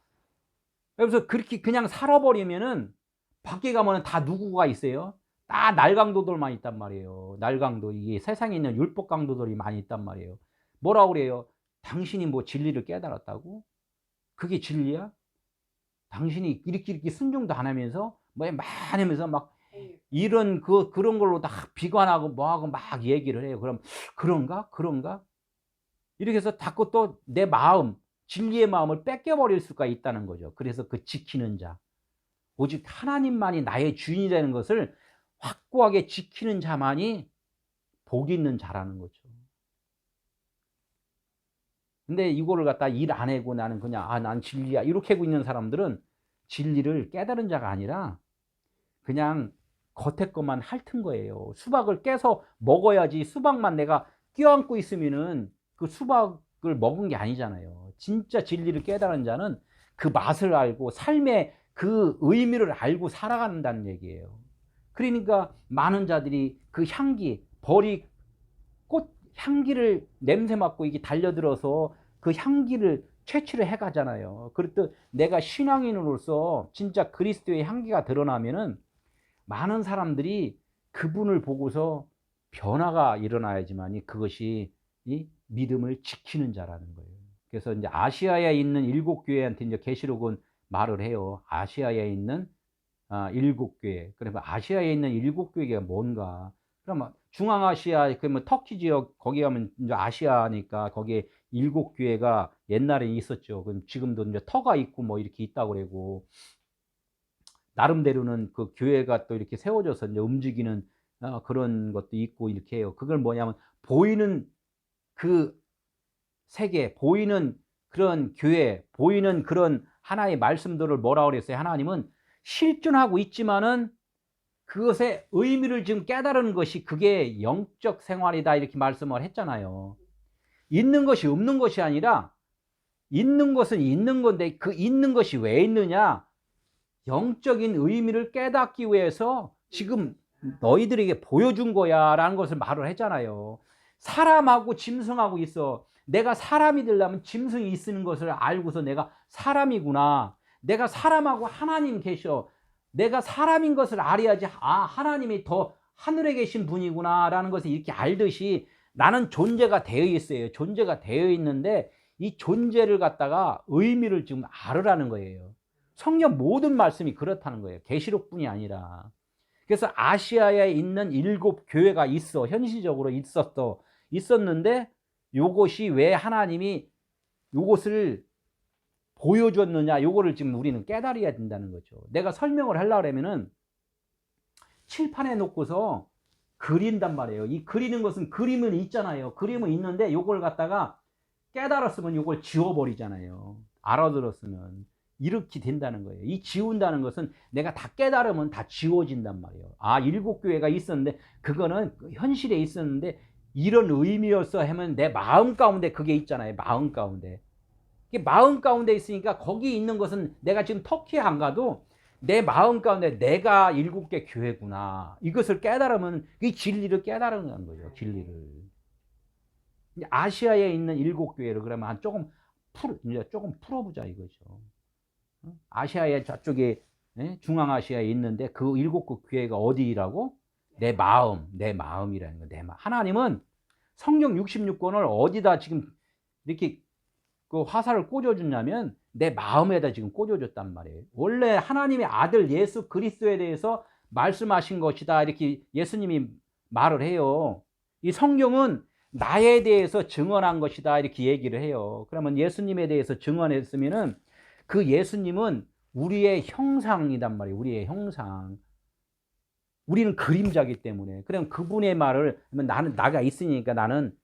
그래서 그렇게 그냥 살아버리면은 밖에 가면은 다 누구가 있어요? 다 날강도들만 있단 말이에요. 날강도. 이게 세상에 있는 율법 강도들이 많이 있단 말이에요. 뭐라고 그래요? 당신이 뭐 진리를 깨달았다고? 그게 진리야? 당신이 이렇게 순종도 안 하면서 뭐 많으면서 막 이런 그런 걸로 다 비관하고 뭐하고 막 얘기를 해요. 그럼 그런가? 이렇게 해서 자꾸 또 내 마음, 진리의 마음을 뺏겨버릴 수가 있다는 거죠. 그래서 그 지키는 자, 오직 하나님만이 나의 주인이 되는 것을 확고하게 지키는 자만이 복 있는 자라는 거죠. 근데 이거를 갖다 일 안 하고 나는 그냥 난 진리야 이렇게 하고 있는 사람들은 진리를 깨달은 자가 아니라 그냥 겉에 것만 핥은 거예요. 수박을 깨서 먹어야지 수박만 내가 껴안고 있으면은 그 수박을 먹은 게 아니잖아요. 진짜 진리를 깨달은 자는 그 맛을 알고 삶의 그 의미를 알고 살아간다는 얘기예요. 그러니까 많은 자들이 그 향기, 벌이 꽃 향기를 냄새 맡고 이게 달려들어서 그 향기를 채취를 해 가잖아요. 그렇듯 내가 신앙인으로서 진짜 그리스도의 향기가 드러나면은 많은 사람들이 그분을 보고서 변화가 일어나야지만이 그것이 이 믿음을 지키는 자라는 거예요. 그래서 이제 아시아에 있는 7교회한테 이제 계시록은 말을 해요. 아시아에 있는 7교회. 그러면 아시아에 있는 7교회가 뭔가? 그러면 중앙아시아 그러면 터키 지역 거기 가면 이제 아시아니까 거기에 7교회가 옛날에 있었죠. 그럼 지금도 이제 터가 있고 뭐 이렇게 있다고 그러고 나름대로는 그 교회가 또 이렇게 세워져서 이제 움직이는 그런 것도 있고 이렇게 해요. 그걸 뭐냐면 보이는 그 세계, 보이는 그런 교회, 보이는 그런 하나의 말씀들을 뭐라 그랬어요? 하나님은 실존하고 있지만은 그것의 의미를 지금 깨달은 것이 그게 영적 생활이다 이렇게 말씀을 했잖아요. 있는 것이 없는 것이 아니라 있는 것은 있는 건데 그 있는 것이 왜 있느냐? 영적인 의미를 깨닫기 위해서 지금 너희들에게 보여준 거야 라는 것을 말을 했잖아요. 사람하고 짐승하고 있어. 내가 사람이 되려면 짐승이 있는 것을 알고서 내가 사람이구나. 내가 사람하고 하나님 계셔. 내가 사람인 것을 알아야지 하나님이 더 하늘에 계신 분이구나 라는 것을 이렇게 알듯이 나는 존재가 되어 있어요. 존재가 되어 있는데 이 존재를 갖다가 의미를 지금 알으라는 거예요. 성경 모든 말씀이 그렇다는 거예요. 계시록뿐이 아니라. 그래서 아시아에 있는 7교회가 있어. 현실적으로 있었는데 요것이 왜 하나님이 요것을 보여줬느냐 요거를 지금 우리는 깨달아야 된다는 거죠. 내가 설명을 하려고 하면은 칠판에 놓고서 그린단 말이에요. 이 그리는 것은 그림은 있잖아요. 그림은 있는데 요걸 갖다가 깨달았으면 요걸 지워버리잖아요. 알아들었으면. 이렇게 된다는 거예요. 이 지운다는 것은 내가 다 깨달으면 다 지워진단 말이에요. 7교회가 있었는데 그거는 현실에 있었는데 이런 의미였어 하면 내 마음 가운데 그게 있잖아요. 마음 가운데. 마음 가운데 있으니까 거기 있는 것은 내가 지금 터키에 안 가도 내 마음 가운데 내가 7개 교회구나. 이것을 깨달으면 이 진리를 깨달은 거죠. 진리를. 아시아에 있는 7교회를 그러면 조금 풀어보자 이거죠. 아시아에 저쪽에 중앙아시아에 있는데 그 7교회가 어디라고? 내 마음이라는 거. 내 마음. 하나님은 성경 66권을 어디다 지금 이렇게 그 화살을 꽂아줬냐면 내 마음에다 지금 꽂아줬단 말이에요. 원래 하나님의 아들 예수 그리스도에 대해서 말씀하신 것이다 이렇게 예수님이 말을 해요. 이 성경은 나에 대해서 증언한 것이다 이렇게 얘기를 해요. 그러면 예수님에 대해서 증언했으면은 그 예수님은 우리의 형상이단 말이에요. 우리의 형상. 우리는 그림자기 때문에. 그럼 그분의 말을 나는 나가 있으니까 나는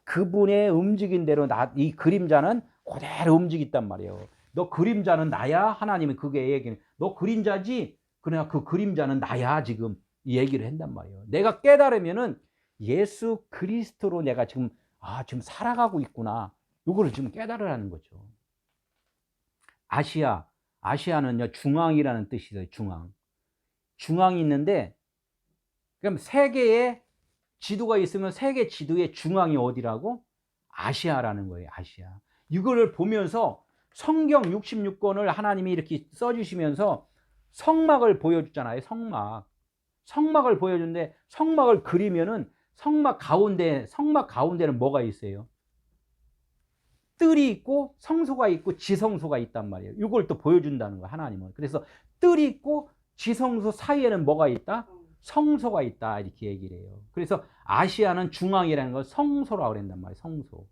그분의 움직인 대로 이 그림자는 그대로 움직였단 말이에요. 너 그림자는 나야? 하나님이 그게 얘기는. 너 그림자지? 그러나 그 그림자는 나야 지금 이 얘기를 한단 말이에요. 내가 깨달으면은 예수 그리스도로 내가 지금 지금 살아가고 있구나. 요거를 지금 깨달으라는 거죠. 아시아는요 중앙이라는 뜻이 있어요. 중앙이 있는데 그럼 세계에 지도가 있으면 세계 지도의 중앙이 어디라고? 아시아라는 거예요. 아시아. 이거를 보면서 성경 66권을 하나님이 이렇게 써주시면서 성막을 보여주잖아요. 성막을 보여주는데 성막을 그리면은 성막 가운데는 뭐가 있어요? 뜰이 있고 성소가 있고 지성소가 있단 말이에요. 이걸 또 보여준다는 거예요. 하나님은. 그래서 뜰이 있고 지성소 사이에는 뭐가 있다? 성소가 있다 이렇게 얘기를 해요. 그래서 아시아는 중앙이라는 걸 성소라고 그런단 말이에요. 성소.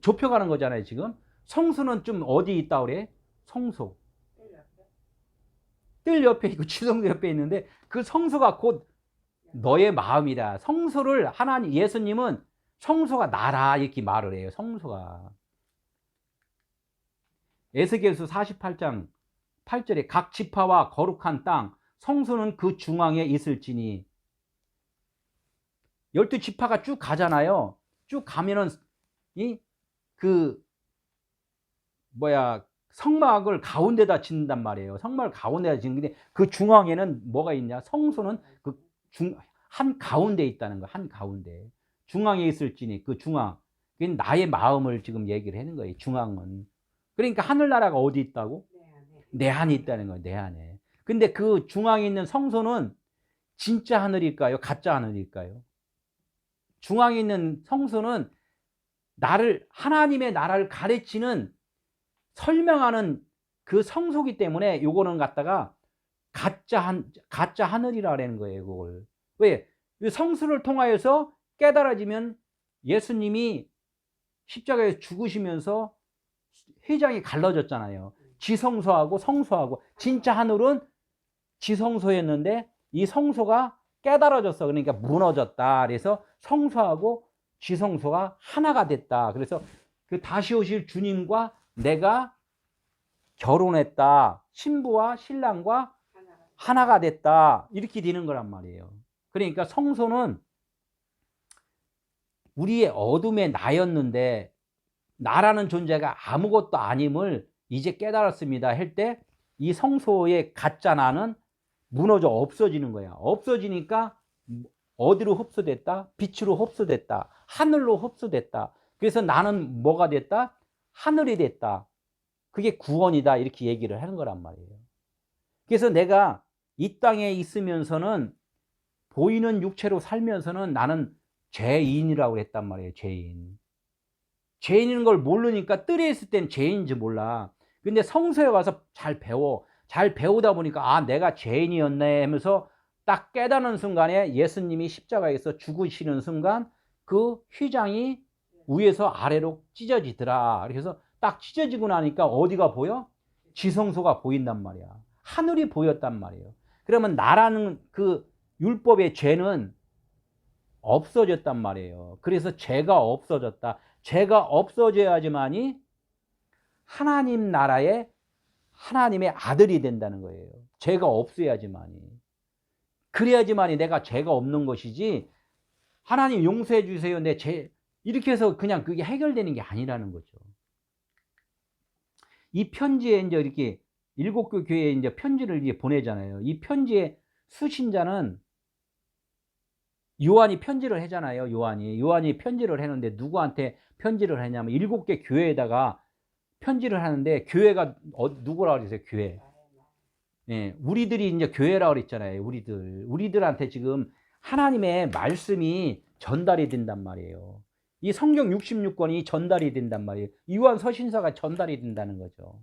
좁혀가는 거잖아요. 지금 성소는 좀 어디 있다 그래? 성소. 뜰 옆에 있고 지성소 옆에 있는데 그 성소가 곧 너의 마음이다. 성소를 하나님 예수님은 성소가 나라 이렇게 말을 해요. 성소가. 에스겔서 48장 8절에 각 지파와 거룩한 땅 성소는 그 중앙에 있을지니 12지파가 쭉 가잖아요. 쭉 가면은 성막을 가운데다 짓는단 말이에요. 성막을 가운데다 짓는데 그 중앙에는 뭐가 있냐? 성소는 한 가운데 있다는 거. 한 가운데. 중앙에 있을지니 그 중앙. 그게 나의 마음을 지금 얘기를 하는 거예요. 중앙은. 그러니까 하늘나라가 어디 있다고? 내 안에 있다는 거예요. 내 안에. 근데 그 중앙에 있는 성소는 진짜 하늘일까요? 가짜 하늘일까요? 중앙에 있는 성소는 하나님의 나라를 가르치는 설명하는 그 성소기 때문에 요거는 갖다가 가짜 하늘이라 그러는 거예요. 그걸. 왜? 성수를 통하여서 깨달아지면 예수님이 십자가에 죽으시면서 회장이 갈라졌잖아요. 지성소하고 성소하고. 진짜 하늘은 지성소였는데 이 성소가 깨달아졌어. 그러니까 무너졌다. 그래서 성소하고 지성소가 하나가 됐다. 그래서 그 다시 오실 주님과 내가 결혼했다. 신부와 신랑과 하나가 됐다. 이렇게 되는 거란 말이에요. 그러니까 성소는 우리의 어둠의 나였는데 나라는 존재가 아무것도 아님을 이제 깨달았습니다 할 때 이 성소의 가짜 나는 무너져 없어지는 거야. 없어지니까 어디로 흡수됐다? 빛으로 흡수됐다. 하늘로 흡수됐다. 그래서 나는 뭐가 됐다? 하늘이 됐다. 그게 구원이다. 이렇게 얘기를 하는 거란 말이에요. 그래서 내가 이 땅에 있으면서는 보이는 육체로 살면서는 나는 죄인이라고 했단 말이에요. 죄인인 걸 모르니까 뜰에 있을 땐 죄인인지 몰라. 근데 성소에 와서 잘 배워. 잘 배우다 보니까 내가 죄인이었네 하면서 딱 깨닫는 순간에 예수님이 십자가에서 죽으시는 순간 그 휘장이 위에서 아래로 찢어지더라. 그래서 딱 찢어지고 나니까 어디가 보여? 지성소가 보인단 말이야. 하늘이 보였단 말이에요. 그러면 나라는 그 율법의 죄는 없어졌단 말이에요. 그래서 죄가 없어졌다. 죄가 없어져야지만이 하나님 나라의 하나님의 아들이 된다는 거예요. 죄가 없어야지만이. 그래야지만이 내가 죄가 없는 것이지 하나님 용서해 주세요. 이렇게 해서 그냥 그게 해결되는 게 아니라는 거죠. 이 편지에 이제 이렇게 일곱 교회에 이제 편지를 이제 보내잖아요. 이 편지의 수신자는 요한이 편지를 하잖아요. 요한이 편지를 했는데 누구한테 편지를 하냐면 일곱 개 교회에다가 편지를 하는데 교회가 누구라고 그랬어요? 교회. 예, 우리들이 이제 교회라고 그랬잖아요. 우리들한테 지금 하나님의 말씀이 전달이 된단 말이에요. 이 성경 66권이 전달이 된단 말이에요. 요한 서신서가 전달이 된다는 거죠.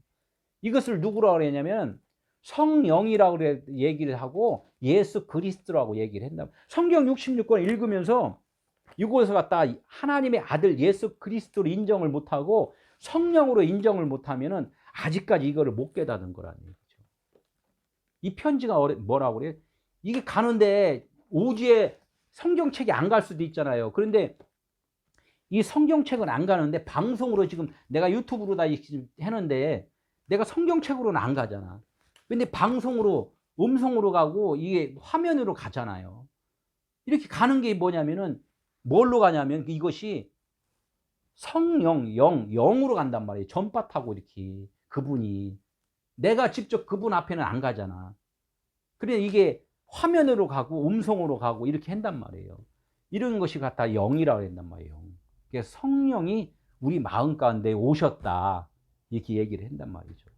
이것을 누구라고 그랬냐면 성령이라고 얘기를 하고 예수 그리스도라고 얘기를 한다. 성경 66권 읽으면서 이곳에서 갖다 하나님의 아들 예수 그리스도로 인정을 못하고 성령으로 인정을 못하면은 아직까지 이거를 못 깨닫는 거라는 얘기죠. 이 편지가 뭐라고 그래요? 이게 가는데 오지에 성경책이 안 갈 수도 있잖아요. 그런데 이 성경책은 안 가는데 방송으로 지금 내가 유튜브로 다 했는데 내가 성경책으로는 안 가잖아. 근데 방송으로 음성으로 가고 이게 화면으로 가잖아요. 이렇게 가는 게 뭐냐면은 뭘로 가냐면 이것이 성령, 영으로 간단 말이에요. 전파 타고 이렇게 그분이. 내가 직접 그분 앞에는 안 가잖아. 그래 이게 화면으로 가고 음성으로 가고 이렇게 한단 말이에요. 이런 것이 갖다 영이라고 한단 말이에요. 그래서 성령이 우리 마음 가운데 오셨다. 이렇게 얘기를 한단 말이죠.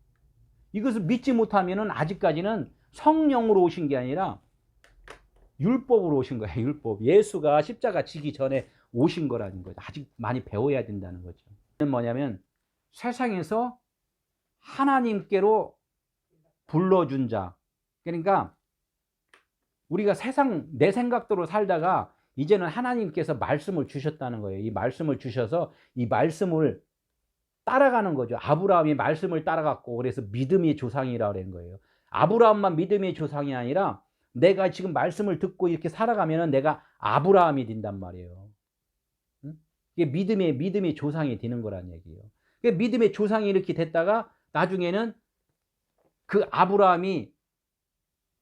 이것을 믿지 못하면은 아직까지는 성령으로 오신 게 아니라 율법으로 오신 거예요. 율법. 예수가 십자가 지기 전에 오신 거라는 거죠. 아직 많이 배워야 된다는 거죠. 뭐냐면 세상에서 하나님께로 불러준 자. 그러니까 우리가 내 생각대로 살다가 이제는 하나님께서 말씀을 주셨다는 거예요. 이 말씀을 주셔서 이 말씀을 따라가는 거죠. 아브라함이 말씀을 따라갔고 그래서 믿음의 조상이라고 하는 거예요. 아브라함만 믿음의 조상이 아니라 내가 지금 말씀을 듣고 이렇게 살아가면 내가 아브라함이 된단 말이에요. 이게 믿음의 조상이 되는 거란 얘기예요. 믿음의 조상이 이렇게 됐다가 나중에는 그 아브라함이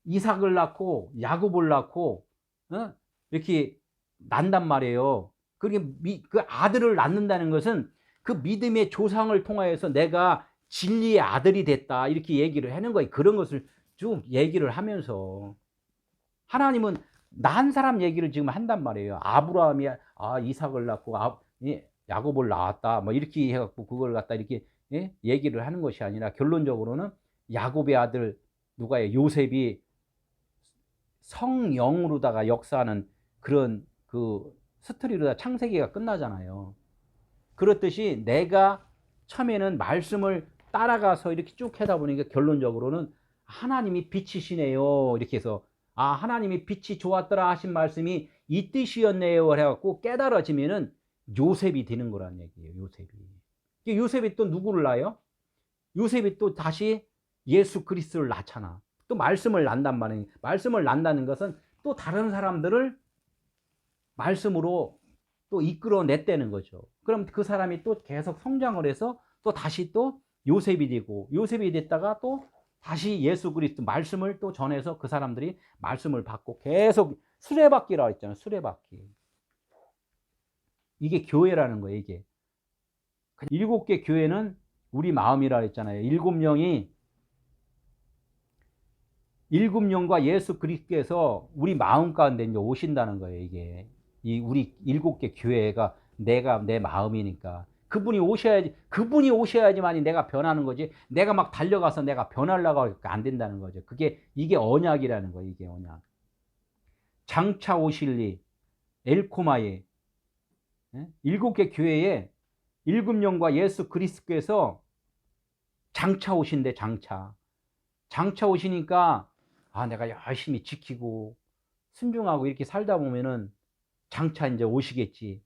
이삭을 낳고 야곱을 낳고 이렇게 난단 말이에요. 그 아들을 낳는다는 것은 그 믿음의 조상을 통하여서 내가 진리의 아들이 됐다 이렇게 얘기를 하는 거예요. 그런 것을 쭉 얘기를 하면서 하나님은 난 사람 얘기를 지금 한단 말이에요. 아브라함이 이삭을 낳고 야곱을 낳았다 뭐 이렇게 해갖고 그걸 갖다 이렇게 얘기를 하는 것이 아니라 결론적으로는 야곱의 아들 누가요? 요셉이 성령으로다가 역사하는 그런 그 스토리로다 창세기가 끝나잖아요. 그렇듯이 내가 처음에는 말씀을 따라가서 이렇게 쭉 하다 보니까 결론적으로는 하나님이 빛이시네요. 이렇게 해서 하나님이 빛이 좋았더라 하신 말씀이 이 뜻이었네요. 해갖고 깨달아지면은 요셉이 되는 거란 얘기예요. 요셉이 또 누구를 낳아요? 요셉이 또 다시 예수 그리스도를 낳잖아. 또 말씀을 낳는단 말이에요. 말씀을 낳는다는 것은 또 다른 사람들을 말씀으로 또 이끌어냈다는 거죠. 그럼 그 사람이 또 계속 성장을 해서 또 다시 또 요셉이 되고 요셉이 됐다가 또 다시 예수 그리스도 말씀을 또 전해서 그 사람들이 말씀을 받고 계속 수레바퀴라고 했잖아요. 수레바퀴. 이게 교회라는 거예요. 이게 7개 교회는 우리 마음이라 했잖아요. 7명과 예수 그리스도께서 우리 마음 가운데 이제 오신다는 거예요. 이게 우리 7개 교회가 내 마음이니까 그분이 오셔야지만이 내가 변하는 거지. 내가 막 달려가서 내가 변하려고 하니까 안 된다는 거죠. 이게 언약이라는 거예요. 이게 언약. 장차 오실리 엘코마에 7개 교회에 7명과 예수 그리스도께서 장차 오신대. 장차 오시니까 내가 열심히 지키고 순종하고 이렇게 살다 보면은 장차 이제 오시겠지.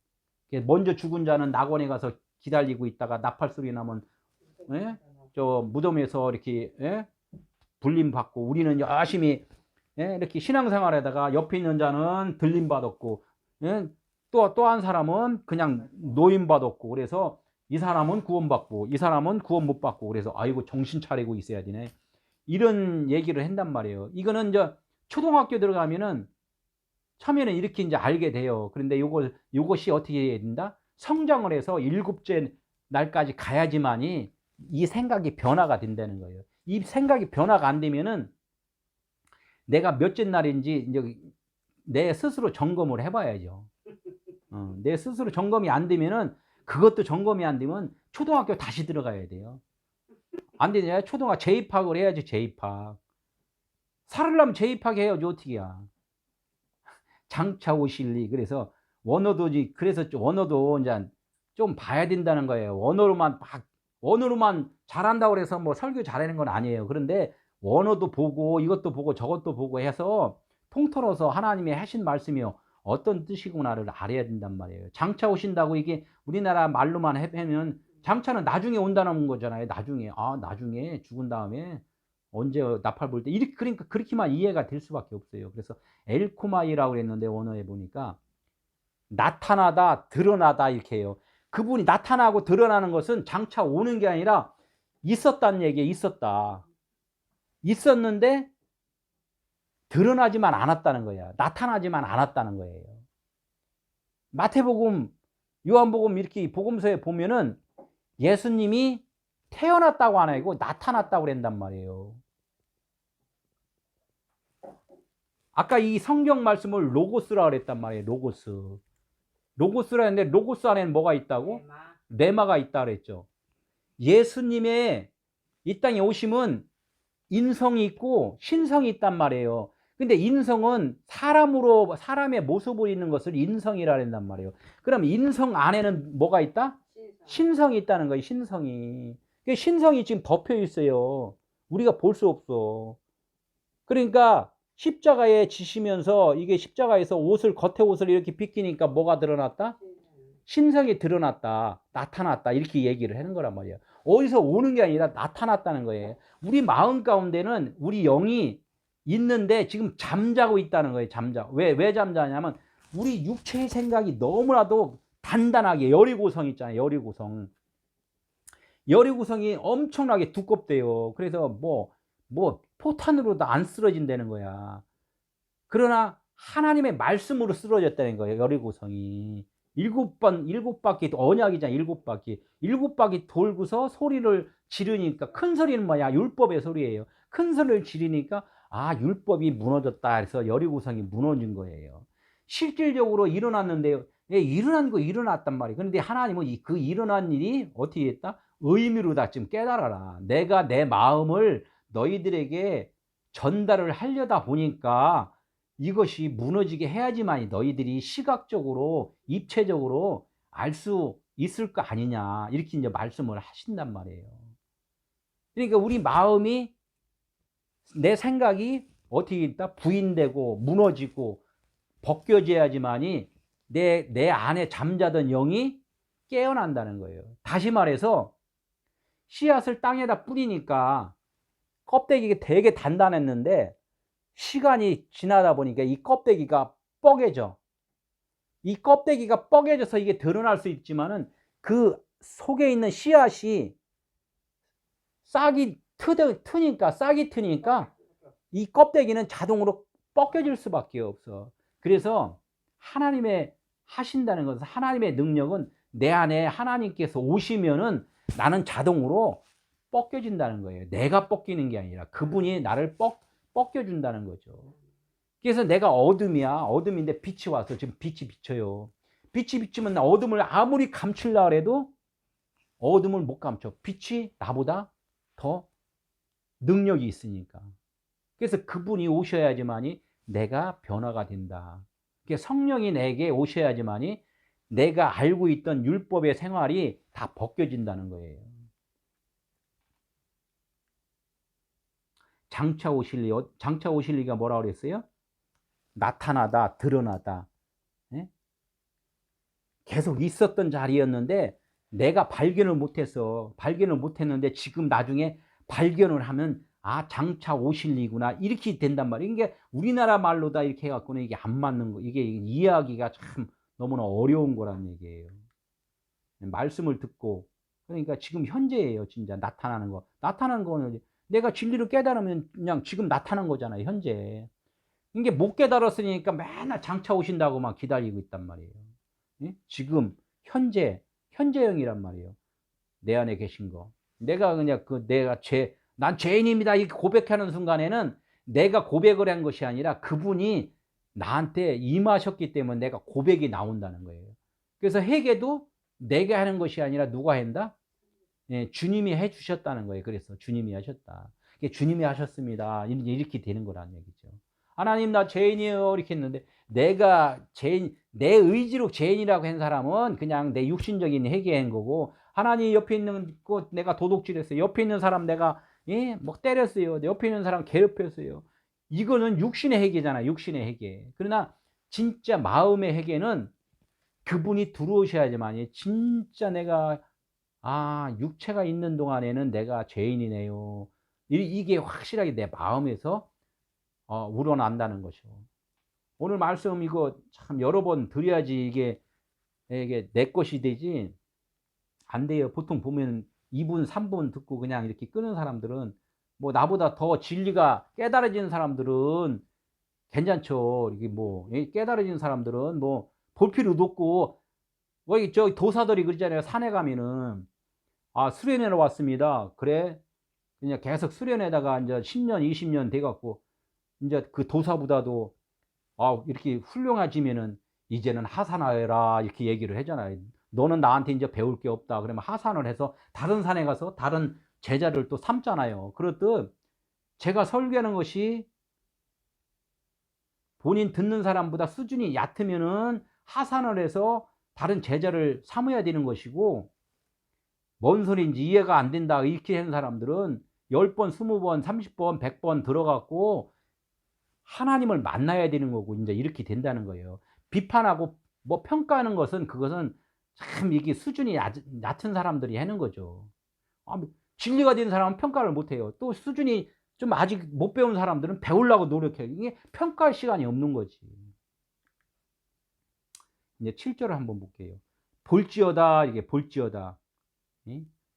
먼저 죽은 자는 낙원에 가서 기다리고 있다가 나팔 소리 나면 저 무덤에서 이렇게 불림 받고 우리는 열심히 이렇게 신앙생활하다가 옆에 있는 자는 들림 받았고 또 한 사람은 그냥 노임 받았고 그래서 이 사람은 구원받고 이 사람은 구원 못 받고 그래서 아이고 정신 차리고 있어야 되네. 이런 얘기를 한단 말이에요. 이거는 이제 초등학교 들어가면은 처음에는 이렇게 이제 알게 돼요. 그런데 요것이 어떻게 해야 된다? 성장을 해서 일곱째 날까지 가야지만이 이 생각이 변화가 된다는 거예요. 이 생각이 변화가 안 되면은 내가 몇째 날인지 이제 내 스스로 점검을 해봐야죠. 내 스스로 점검이 안 되면은 그것도 점검이 안 되면 초등학교 다시 들어가야 돼요. 안 되냐? 초등학교 재입학을 해야지 재입학. 살으려면 재입학해야지 어떻게야. 장차 오실리. 그래서 원어도지. 그래서 원어도 이제 좀 봐야 된다는 거예요. 원어로만 잘한다고 해서 뭐 설교 잘하는 건 아니에요. 그런데 원어도 보고 이것도 보고 저것도 보고 해서 통틀어서 하나님이 하신 말씀이요 어떤 뜻이구나를 알아야 된단 말이에요. 장차 오신다고 이게 우리나라 말로만 하면 장차는 나중에 온다는 거잖아요. 나중에 나중에 죽은 다음에 언제 나팔 불 때 이렇게 그러니까 그렇게만 이해가 될 수밖에 없어요. 그래서 엘코마이라고 그랬는데 원어에 보니까 나타나다 드러나다 이렇게 해요. 그분이 나타나고 드러나는 것은 장차 오는 게 아니라 있었다는 얘기에 있었다. 있었는데 드러나지만 않았다는 거야. 나타나지만 않았다는 거예요. 마태복음, 요한복음 이렇게 복음서에 보면은 예수님이 태어났다고 안 하고 나타났다고 그랬단 말이에요. 아까 이 성경 말씀을 로고스라 그랬단 말이에요. 로고스. 로고스라 했는데 로고스 안에는 뭐가 있다고? 네마가 있다 그랬죠. 예수님의 이 땅에 오심은 인성이 있고 신성이 있단 말이에요. 근데 인성은 사람의 모습으로 있는 것을 인성이라 한단 말이에요. 그럼 인성 안에는 뭐가 있다? 신성이 있다는 거예요. 신성이. 신성이 지금 덮여 있어요. 우리가 볼 수 없어. 그러니까 십자가에 지시면서 이게 십자가에서 겉에 옷을 이렇게 벗기니까 뭐가 드러났다? 신성이 드러났다. 나타났다. 이렇게 얘기를 하는 거란 말이에요. 어디서 오는 게 아니라 나타났다는 거예요. 우리 마음 가운데는 우리 영이 있는데 지금 잠자고 있다는 거예요. 왜 잠자냐면 우리 육체의 생각이 너무나도 단단하게 여리고성 있잖아요. 여리고성이 엄청나게 두껍대요. 그래서 뭐 포탄으로도 안 쓰러진다는 거야. 그러나 하나님의 말씀으로 쓰러졌다는 거예요. 여리고성이. 일곱 바퀴 언약이잖아. 일곱 바퀴 돌고서 소리를 지르니까 큰 소리는 뭐야? 율법의 소리예요. 큰 소리를 지르니까 율법이 무너졌다 해서 여리고성이 무너진 거예요. 실질적으로 일어났는데요. 일어났단 말이에요. 그런데 하나님은 그 일어난 일이 어떻게 했다? 의미로 다 지금 깨달아라. 내가 내 마음을 너희들에게 전달을 하려다 보니까 이것이 무너지게 해야지만 너희들이 시각적으로 입체적으로 알 수 있을 거 아니냐 이렇게 이제 말씀을 하신단 말이에요. 그러니까 우리 마음이 내 생각이 어떻게 있다 부인되고 무너지고 벗겨져야지만이 내 안에 잠자던 영이 깨어난다는 거예요. 다시 말해서 씨앗을 땅에다 뿌리니까 껍데기가 되게 단단했는데 시간이 지나다 보니까 이 껍데기가 뻐개져. 이 껍데기가 뻐개져서 이게 드러날 수 있지만은 그 속에 있는 씨앗이 싹이 트니까 이 껍데기는 자동으로 뻐개질 수밖에 없어. 그래서 하나님의 하신다는 것은 하나님의 능력은 내 안에 하나님께서 오시면은 나는 자동으로 뻐겨진다는 거예요. 내가 뻐기는 게 아니라 그분이 나를 뻐겨준다는 거죠. 그래서 내가 어둠인데 빛이 와서 지금 빛이 비쳐요. 빛이 비치면 어둠을 아무리 감추려고 해도 어둠을 못 감춰. 빛이 나보다 더 능력이 있으니까. 그래서 그분이 오셔야지만이 내가 변화가 된다. 그래서 성령이 내게 오셔야지만이 내가 알고 있던 율법의 생활이 다 벗겨진다는 거예요. 장차 오실리가 뭐라고 그랬어요? 나타나다, 드러나다. 예? 계속 있었던 자리였는데 내가 발견을 못했는데 지금 나중에 발견을 하면 장차 오실리구나 이렇게 된단 말이에요. 이게 우리나라 말로다 이렇게 해갖고는 이게 안 맞는 거. 이게 이해하기가 참 너무나 어려운 거란 얘기예요. 말씀을 듣고 그러니까 지금 현재예요. 진짜 나타나는 거. 나타나는 거는 내가 진리를 깨달으면 그냥 지금 나타난 거잖아요. 현재. 이게 못 깨달았으니까 맨날 장차 오신다고만 기다리고 있단 말이에요. 예? 지금 현재형이란 말이에요. 내 안에 계신 거. 내가 그냥 난 죄인입니다. 이렇게 고백하는 순간에는 내가 고백을 한 것이 아니라 그분이 나한테 임하셨기 때문에 내가 고백이 나온다는 거예요. 그래서 회개도 내가 하는 것이 아니라 누가 한다? 예, 주님이 해 주셨다는 거예요. 그래서 주님이 하셨다. 주님이 하셨습니다. 이렇게 되는 거란 얘기죠. 하나님 나 죄인이에요. 이렇게 했는데 내가 죄인, 내 의지로 죄인이라고 한 사람은 그냥 내 육신적인 회개한 거고, 하나님 옆에 있는 거 내가 도둑질했어요. 옆에 있는 사람 내가 뭐 때렸어요. 옆에 있는 사람 괴롭혔어요. 이거는 육신의 회개잖아요. 육신의 회개. 그러나 진짜 마음의 회개는 그분이 들어오셔야지만 진짜 내가 육체가 있는 동안에는 내가 죄인이네요. 이게 확실하게 내 마음에서 우러난다는 것이죠. 오늘 말씀 이거 참 여러 번 드려야지 이게 내 것이 되지 안 돼요. 보통 보면 2분, 3분 듣고 그냥 이렇게 끄는 사람들은, 뭐 나보다 더 진리가 깨달아진 사람들은 괜찮죠. 이게 뭐 깨달아진 사람들은 뭐 볼 필요도 없고, 뭐 저 도사들이 그러잖아요. 산에 가면은 수련회로 왔습니다. 그래? 그냥 계속 수련회다가 이제 10년, 20년 돼 갖고 이제 그 도사보다도 이렇게 훌륭해지면은 이제는 하산하여라 이렇게 얘기를 하잖아요. 너는 나한테 이제 배울 게 없다. 그러면 하산을 해서 다른 산에 가서 다른 제자를 또 삼잖아요. 그렇듯 제가 설교하는 것이 본인 듣는 사람보다 수준이 얕으면은 하산을 해서 다른 제자를 삼아야 되는 것이고, 뭔 소리인지 이해가 안 된다 이렇게 하는 사람들은 10번, 20번, 30번, 100번 들어갔고 하나님을 만나야 되는 거고, 이제 이렇게 된다는 거예요. 비판하고 뭐 평가하는 것은 그것은 참 이게 수준이 얕은 사람들이 하는 거죠. 진리가 된 사람은 평가를 못 해요. 또 수준이 좀 아직 못 배운 사람들은 배우려고 노력해요. 이게 평가할 시간이 없는 거지. 이제 7절을 한번 볼게요. 볼지어다, 이게 볼지어다.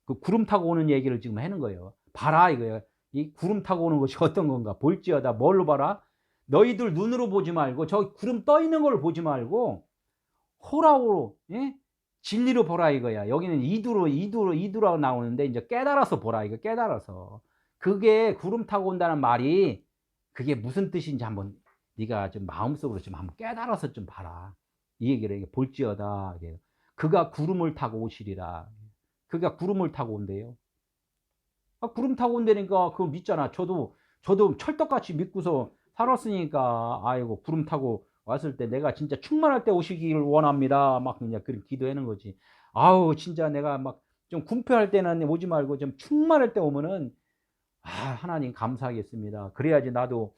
그 구름 타고 오는 얘기를 지금 하는 거예요. 봐라 이거예요. 이 구름 타고 오는 것이 어떤 건가? 볼지어다. 뭘로 봐라? 너희들 눈으로 보지 말고 저 구름 떠 있는 걸 보지 말고 호락으로 진리로 보라 이거야. 여기는 이두로 나오는데 이제 깨달아서 보라 이거. 깨달아서. 그게 구름 타고 온다는 말이 그게 무슨 뜻인지 한번 네가 좀 마음속으로 좀 한번 깨달아서 좀 봐라. 이 얘기를 이게 볼지어다. 그가 구름을 타고 오시리라. 그가 구름을 타고 온대요. 구름 타고 온다니까 그거 믿잖아. 저도 철떡같이 믿고서 살았으니까, 아이고 구름 타고 왔을 때 내가 진짜 충만할 때 오시기를 원합니다. 막 그냥 그런 기도하는 거지. 진짜 내가 막 좀 궁핍할 때는 오지 말고 좀 충만할 때 오면은 하나님 감사하겠습니다. 그래야지 나도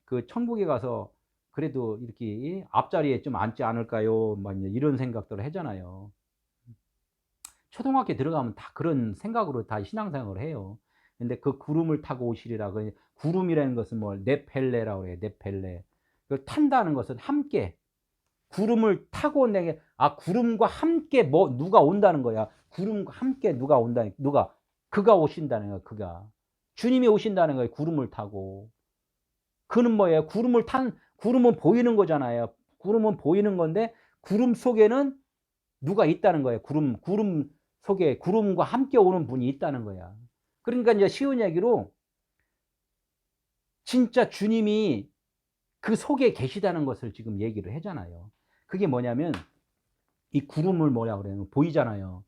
그 천국에 가서 그래도 이렇게 앞자리에 좀 앉지 않을까요? 막 이런 생각들을 하잖아요. 초등학교 들어가면 다 그런 생각으로 다 신앙생활을 해요. 근데 그 구름을 타고 오시리라. 그 구름이라는 것은 뭐 네펠레라고 그래요. 네펠레. 그걸 탄다는 것은 함께 구름을 타고 온다는 게 구름과 함께 누가 온다는 거야. 구름과 함께 누가 온다는 그가 오신다는 거야. 그가 주님이 오신다는 거예요. 구름을 타고. 그는 뭐예요? 구름은 보이는 거잖아요. 구름은 보이는 건데 구름 속에는 누가 있다는 거예요. 구름 속에 구름과 함께 오는 분이 있다는 거야. 그러니까 이제 쉬운 얘기로 진짜 주님이 그 속에 계시다는 것을 지금 얘기를 하잖아요. 그게 뭐냐면 이 구름을 뭐라고 그래요? 보이잖아요.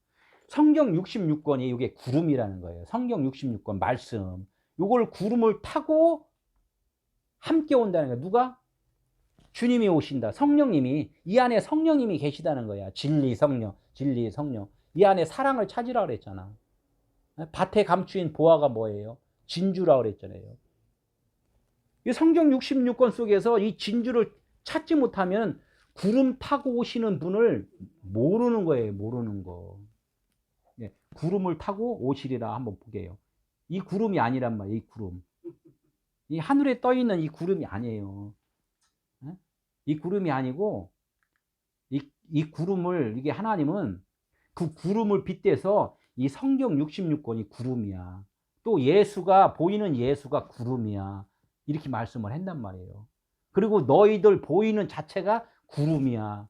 성경 66권이 이게 구름이라는 거예요. 성경 66권 말씀. 요걸 구름을 타고 함께 온다는 거야. 누가? 주님이 오신다. 성령님이, 이 안에 성령님이 계시다는 거야. 진리 성령. 이 안에 사랑을 찾으라 그랬잖아. 밭에 감추인 보화가 뭐예요? 진주라 그랬잖아요. 이 성경 66권 속에서 이 진주를 찾지 못하면 구름 타고 오시는 분을 모르는 거예요. 모르는 거. 구름을 타고 오시리라 한번 보게요. 이 구름이 아니란 말이에요. 이 구름. 이 하늘에 떠 있는 이 구름이 아니에요. 이 구름이 아니고 이 구름을 이게 하나님은 그 구름을 빗대서 이 성경 66권이 구름이야. 또 예수가 보이는 예수가 구름이야. 이렇게 말씀을 한단 말이에요. 그리고 너희들 보이는 자체가 구름이야.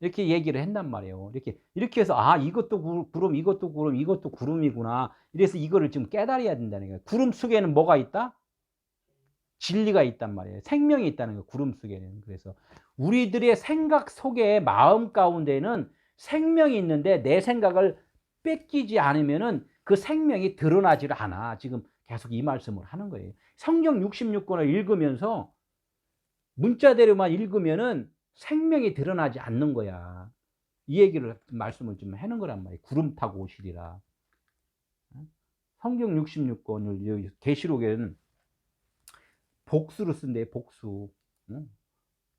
이렇게 얘기를 한단 말이에요. 이렇게 해서, 아, 이것도 구름, 이것도 구름, 이것도 구름이구나. 이래서 이거를 좀 깨달아야 된다는 거예요. 구름 속에는 뭐가 있다? 진리가 있단 말이에요. 생명이 있다는 거예요. 구름 속에는. 그래서 우리들의 생각 속에 마음 가운데는 생명이 있는데 내 생각을 뺏기지 않으면은 그 생명이 드러나질 않아. 지금 계속 이 말씀을 하는 거예요. 성경 66권을 읽으면서 문자대로만 읽으면은 생명이 드러나지 않는 거야. 이 얘기를 말씀을 좀 하는 거란 말이에요. 구름 타고 오시리라. 성경 66권을 계시록에는 복수로 쓴대. 복수.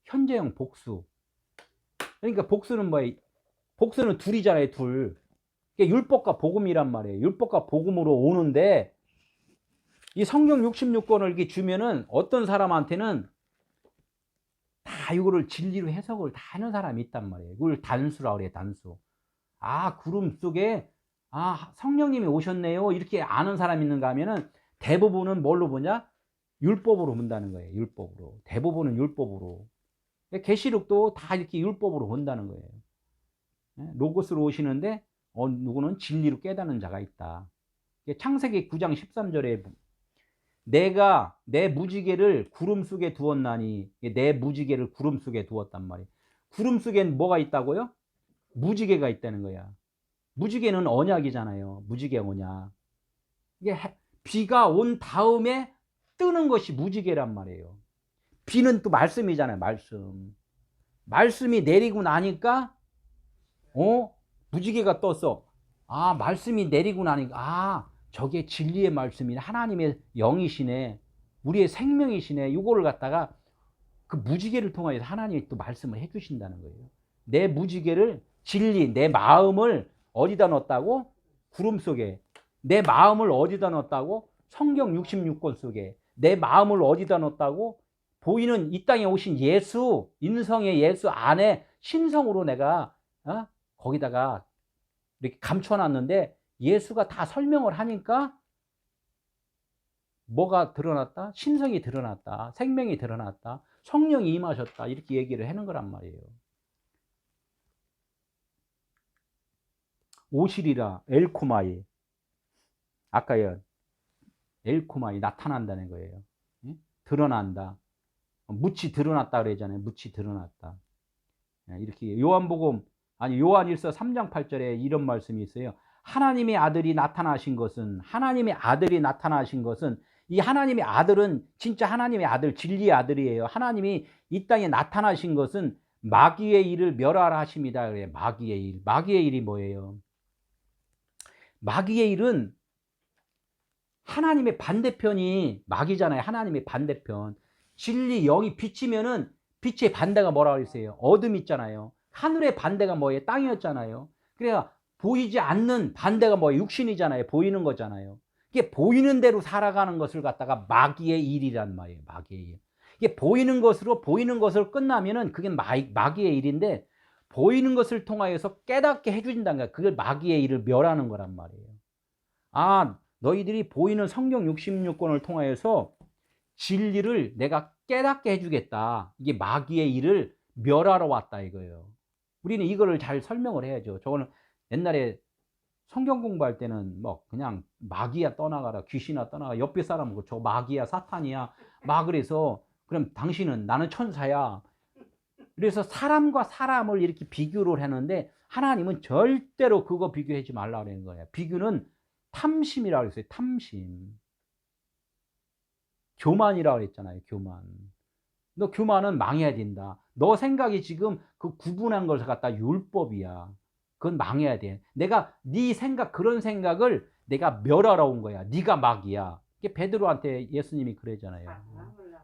현재형 복수. 그러니까 복수는 뭐예요? 복수는 둘이잖아요. 둘. 율법과 복음이란 말이에요. 율법과 복음으로 오는데 이 성경 66권을 이렇게 주면은 어떤 사람한테는 다 이거를 진리로 해석을 다 하는 사람이 있단 말이에요. 이걸 단수라 그래요. 단수. 아, 구름 속에 아, 성령님이 오셨네요. 이렇게 아는 사람이 있는가 하면은 대부분은 뭘로 보냐? 율법으로 본다는 거예요. 율법으로. 대부분은 율법으로. 계시록도 다 이렇게 율법으로 본다는 거예요. 로고스로 오시는데 누구는 진리로 깨닫는 자가 있다. 창세기 9장 13절에 내가 내 무지개를 구름 속에 두었나니, 내 무지개를 구름 속에 두었단 말이에요. 구름 속엔 뭐가 있다고요? 무지개가 있다는 거야. 무지개는 언약이잖아요. 무지개 언약. 이게 비가 온 다음에 뜨는 것이 무지개란 말이에요. 비는 또 말씀이잖아요. 말씀. 말씀이 내리고 나니까 무지개가 떴어. 아, 말씀이 내리고 나니까 아, 저게 진리의 말씀이네. 하나님의 영이시네. 우리의 생명이시네. 이거를 갖다가 그 무지개를 통해서 하나님이 또 말씀을 해 주신다는 거예요. 내 무지개를 진리, 내 마음을 어디다 넣었다고? 구름 속에. 내 마음을 어디다 넣었다고? 성경 66권 속에. 내 마음을 어디다 넣었다고? 보이는 이 땅에 오신 예수, 인성의 예수 안에 신성으로 내가 거기다가 이렇게 감춰놨는데 예수가 다 설명을 하니까 뭐가 드러났다? 신성이 드러났다. 생명이 드러났다. 성령이 임하셨다. 이렇게 얘기를 하는 거란 말이에요. 오시리라 엘코마이. 아까요. 엘코마이 나타난다는 거예요. 드러난다. 묻이 드러났다 그러잖아요. 묻이 드러났다. 이렇게 요한복음 아니 요한일서 3장 8절에 이런 말씀이 있어요. 하나님의 아들이 나타나신 것은 이 하나님의 아들은 진짜 하나님의 아들, 진리의 아들이에요. 하나님이 이 땅에 나타나신 것은 마귀의 일을 멸하라 하십니다. 그래요. 마귀의 일. 마귀의 일이 뭐예요? 마귀의 일은 하나님의 반대편이 마귀잖아요. 하나님의 반대편. 진리 영이 빛이면은 빛의 반대가 뭐라 그랬어요? 어둠 있잖아요. 하늘의 반대가 뭐예요? 땅이었잖아요. 그래야 보이지 않는 반대가 뭐예요? 육신이잖아요. 보이는 거잖아요. 이게 보이는 대로 살아가는 것을 갖다가 마귀의 일이란 말이에요. 마귀의 일. 이게 보이는 것을 끝나면은 그게 마귀의 일인데 보이는 것을 통하여서 깨닫게 해주신다는 거야. 그걸 마귀의 일을 멸하는 거란 말이에요. 아, 너희들이 보이는 성경 66권을 통하여서 진리를 내가 깨닫게 해주겠다. 이게 마귀의 일을 멸하러 왔다 이거예요. 우리는 이거를 잘 설명을 해야죠. 저거는 옛날에 성경 공부할 때는 뭐 그냥 마귀야 떠나가라, 귀신아 떠나가, 옆에 사람 저 마귀야, 사탄이야 막 그래서 그럼 당신은 나는 천사야. 그래서 사람과 사람을 이렇게 비교를 하는데 하나님은 절대로 그거 비교하지 말라 그러는 거예요. 비교는 탐심이라고 그랬어요. 탐심. 교만이라고 그랬잖아요. 교만. 너 교만은 망해야 된다. 너 생각이 지금 그 구분한 걸 갖다 율법이야. 그건 망해야 돼. 내가 네 생각 그런 생각을 내가 멸하러 온 거야. 네가 마귀야. 이게 베드로한테 예수님이 그러잖아요.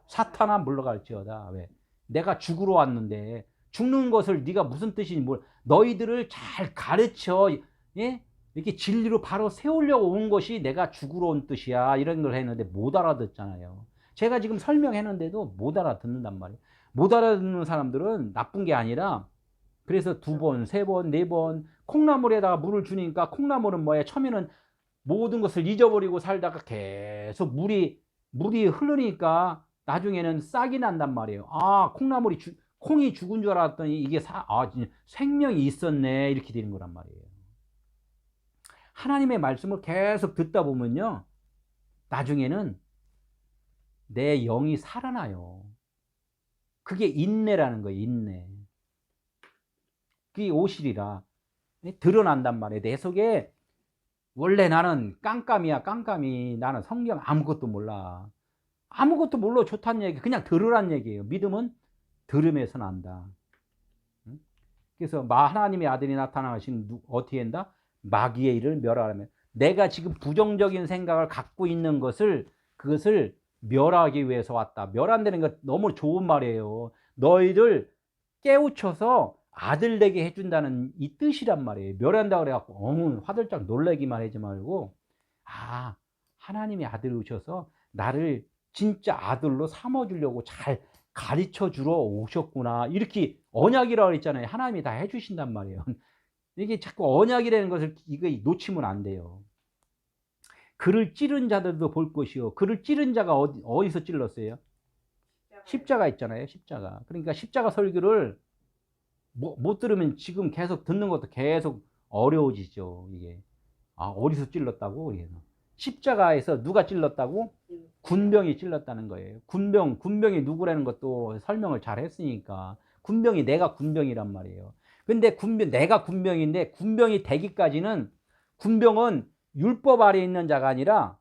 사탄아 물러갈지어다. 왜? 내가 죽으러 왔는데 죽는 것을 네가 무슨 뜻인지 몰라. 너희들을 잘 가르쳐 예? 이렇게 진리로 바로 세우려고 온 것이 내가 죽으러 온 뜻이야. 이런 걸 했는데 못 알아듣잖아요. 제가 지금 설명했는데도 못 알아듣는단 말이에요. 못 알아듣는 사람들은 나쁜 게 아니라 그래서 2번, 3번, 4번 콩나물에다가 물을 주니까 콩나물은 뭐야? 처음에는 모든 것을 잊어버리고 살다가 계속 물이 흐르니까 나중에는 싹이 난단 말이에요. 아, 콩이 죽은 줄 알았더니 이게 진짜 생명이 있었네. 이렇게 되는 거란 말이에요. 하나님의 말씀을 계속 듣다 보면요. 나중에는 내 영이 살아나요. 그게 인내라는 거예요. 인내. 그게 오실이라 드러난단 말이에요. 내 속에 원래 나는 깜깜이야. 깜깜이. 나는 성경 아무것도 몰라. 아무것도 몰라 좋다는 얘기. 그냥 들으란 얘기예요. 믿음은 들음에서 난다. 그래서 하나님의 아들이 나타나신 어떻게 한다? 마귀의 일을 멸하라며. 내가 지금 부정적인 생각을 갖고 있는 그것을 멸하기 위해서 왔다. 멸한다는 거 너무 좋은 말이에요. 너희를 깨우쳐서 아들 되게 해준다는 이 뜻이란 말이에요. 멸한다 그래갖고 화들짝 놀래기만 하지 말고 하나님의 아들이 오셔서 나를 진짜 아들로 삼아주려고 잘 가르쳐 주러 오셨구나. 이렇게 언약이라고 그랬잖아요. 하나님이 다 해주신단 말이에요. 이게 자꾸 언약이라는 것을 이거 놓치면 안 돼요. 그를 찌른 자들도 볼 것이요. 그를 찌른 자가 어디서 찔렀어요? 십자가 있잖아요. 십자가. 그러니까 십자가 설교를 못 들으면 지금 계속 듣는 것도 계속 어려워지죠. 이게 어디서 찔렀다고? 십자가에서 누가 찔렀다고? 군병이 찔렀다는 거예요. 군병이 누구라는 것도 설명을 잘 했으니까. 군병이 내가 군병이란 말이에요. 근데 내가 군병인데 군병이 되기까지는 군병은 율법 아래에 있는 자가 아니라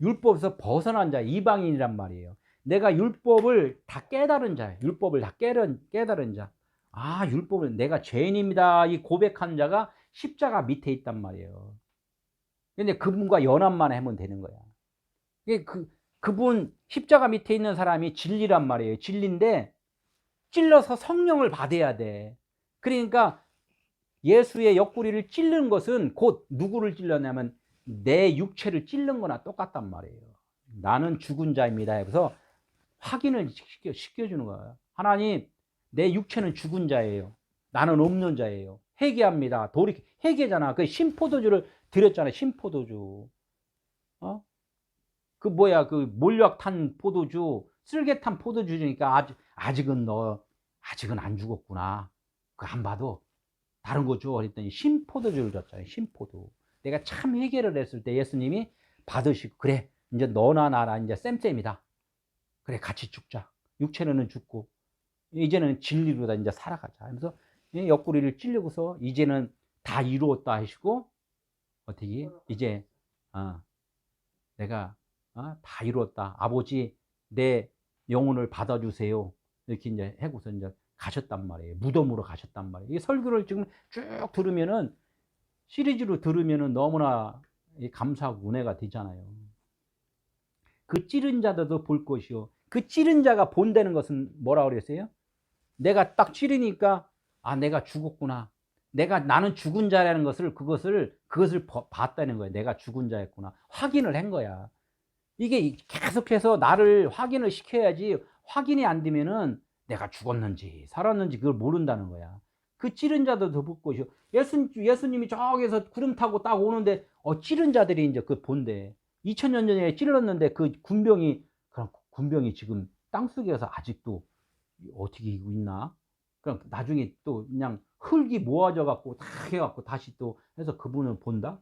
율법에서 벗어난 자, 이방인이란 말이에요. 내가 율법을 다 깨달은 자예요. 율법을 다 깨달은 자. 율법은 내가 죄인입니다. 이 고백한 자가 십자가 밑에 있단 말이에요. 근데 그분과 연합만 하면 되는 거야. 그분 십자가 밑에 있는 사람이 진리란 말이에요. 진리인데 찔러서 성령을 받아야 돼. 그러니까 예수의 옆구리를 찔른 것은 곧 누구를 찔렀냐면 내 육체를 찔른 거나 똑같단 말이에요. 나는 죽은 자입니다. 그래서 확인을 시켜주는 거예요. 하나님, 내 육체는 죽은 자예요. 나는 없는 자예요. 회개합니다. 회개잖아. 그 신포도주를 드렸잖아요. 신포도주. 그 몰약 탄 포도주, 쓸개 탄 포도주니까 아직은 안 죽었구나. 그 안 봐도 다른 거 줘. 그랬더니 신포도주를 줬잖아요. 신포도. 내가 참 회개를 했을 때 예수님이 받으시고, 그래, 이제 너나 나나 이제 쌤쌤이다. 그래, 같이 죽자. 육체는 죽고, 이제는 진리로다 이제 살아가자. 하면서 옆구리를 찔르고서 이제는 다 이루었다 하시고, 어떻게, 이제, 내가, 다 이루었다. 아버지, 내 영혼을 받아주세요. 이렇게 이제 하고서 이제 가셨단 말이에요. 무덤으로 가셨단 말이에요. 이 설교를 지금 쭉 들으면은, 시리즈로 들으면은 너무나 감사하고 은혜가 되잖아요. 그 찌른 자들도 볼 것이요. 그 찌른 자가 본다는 것은 뭐라고 그랬어요? 내가 딱 찌르니까, 내가 죽었구나. 나는 죽은 자라는 그것을 봤다는 거예요. 내가 죽은 자였구나. 확인을 한 거야. 이게 계속해서 나를 확인을 시켜야지 확인이 안 되면은 내가 죽었는지 살았는지 그걸 모른다는 거야. 그 찌른 자들도 볼 것이요. 예수님이 저기서 구름 타고 딱 오는데 찌른 자들이 이제 그 본대. 2000년 전에 찔렀는데 그 군병이 지금 땅속에서 아직도 어떻게 있나? 그럼 나중에 또 그냥 흙이 모아져 갖고 다 해갖고 다시 또 해서 그분을 본다?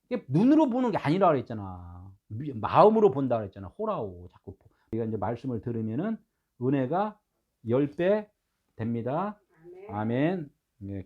이게 눈으로 보는 게 아니라 그랬잖아. 마음으로 본다 그랬잖아. 호라오 자꾸. 우리가 이제 말씀을 들으면은 은혜가 10배 됩니다. 아멘. 네.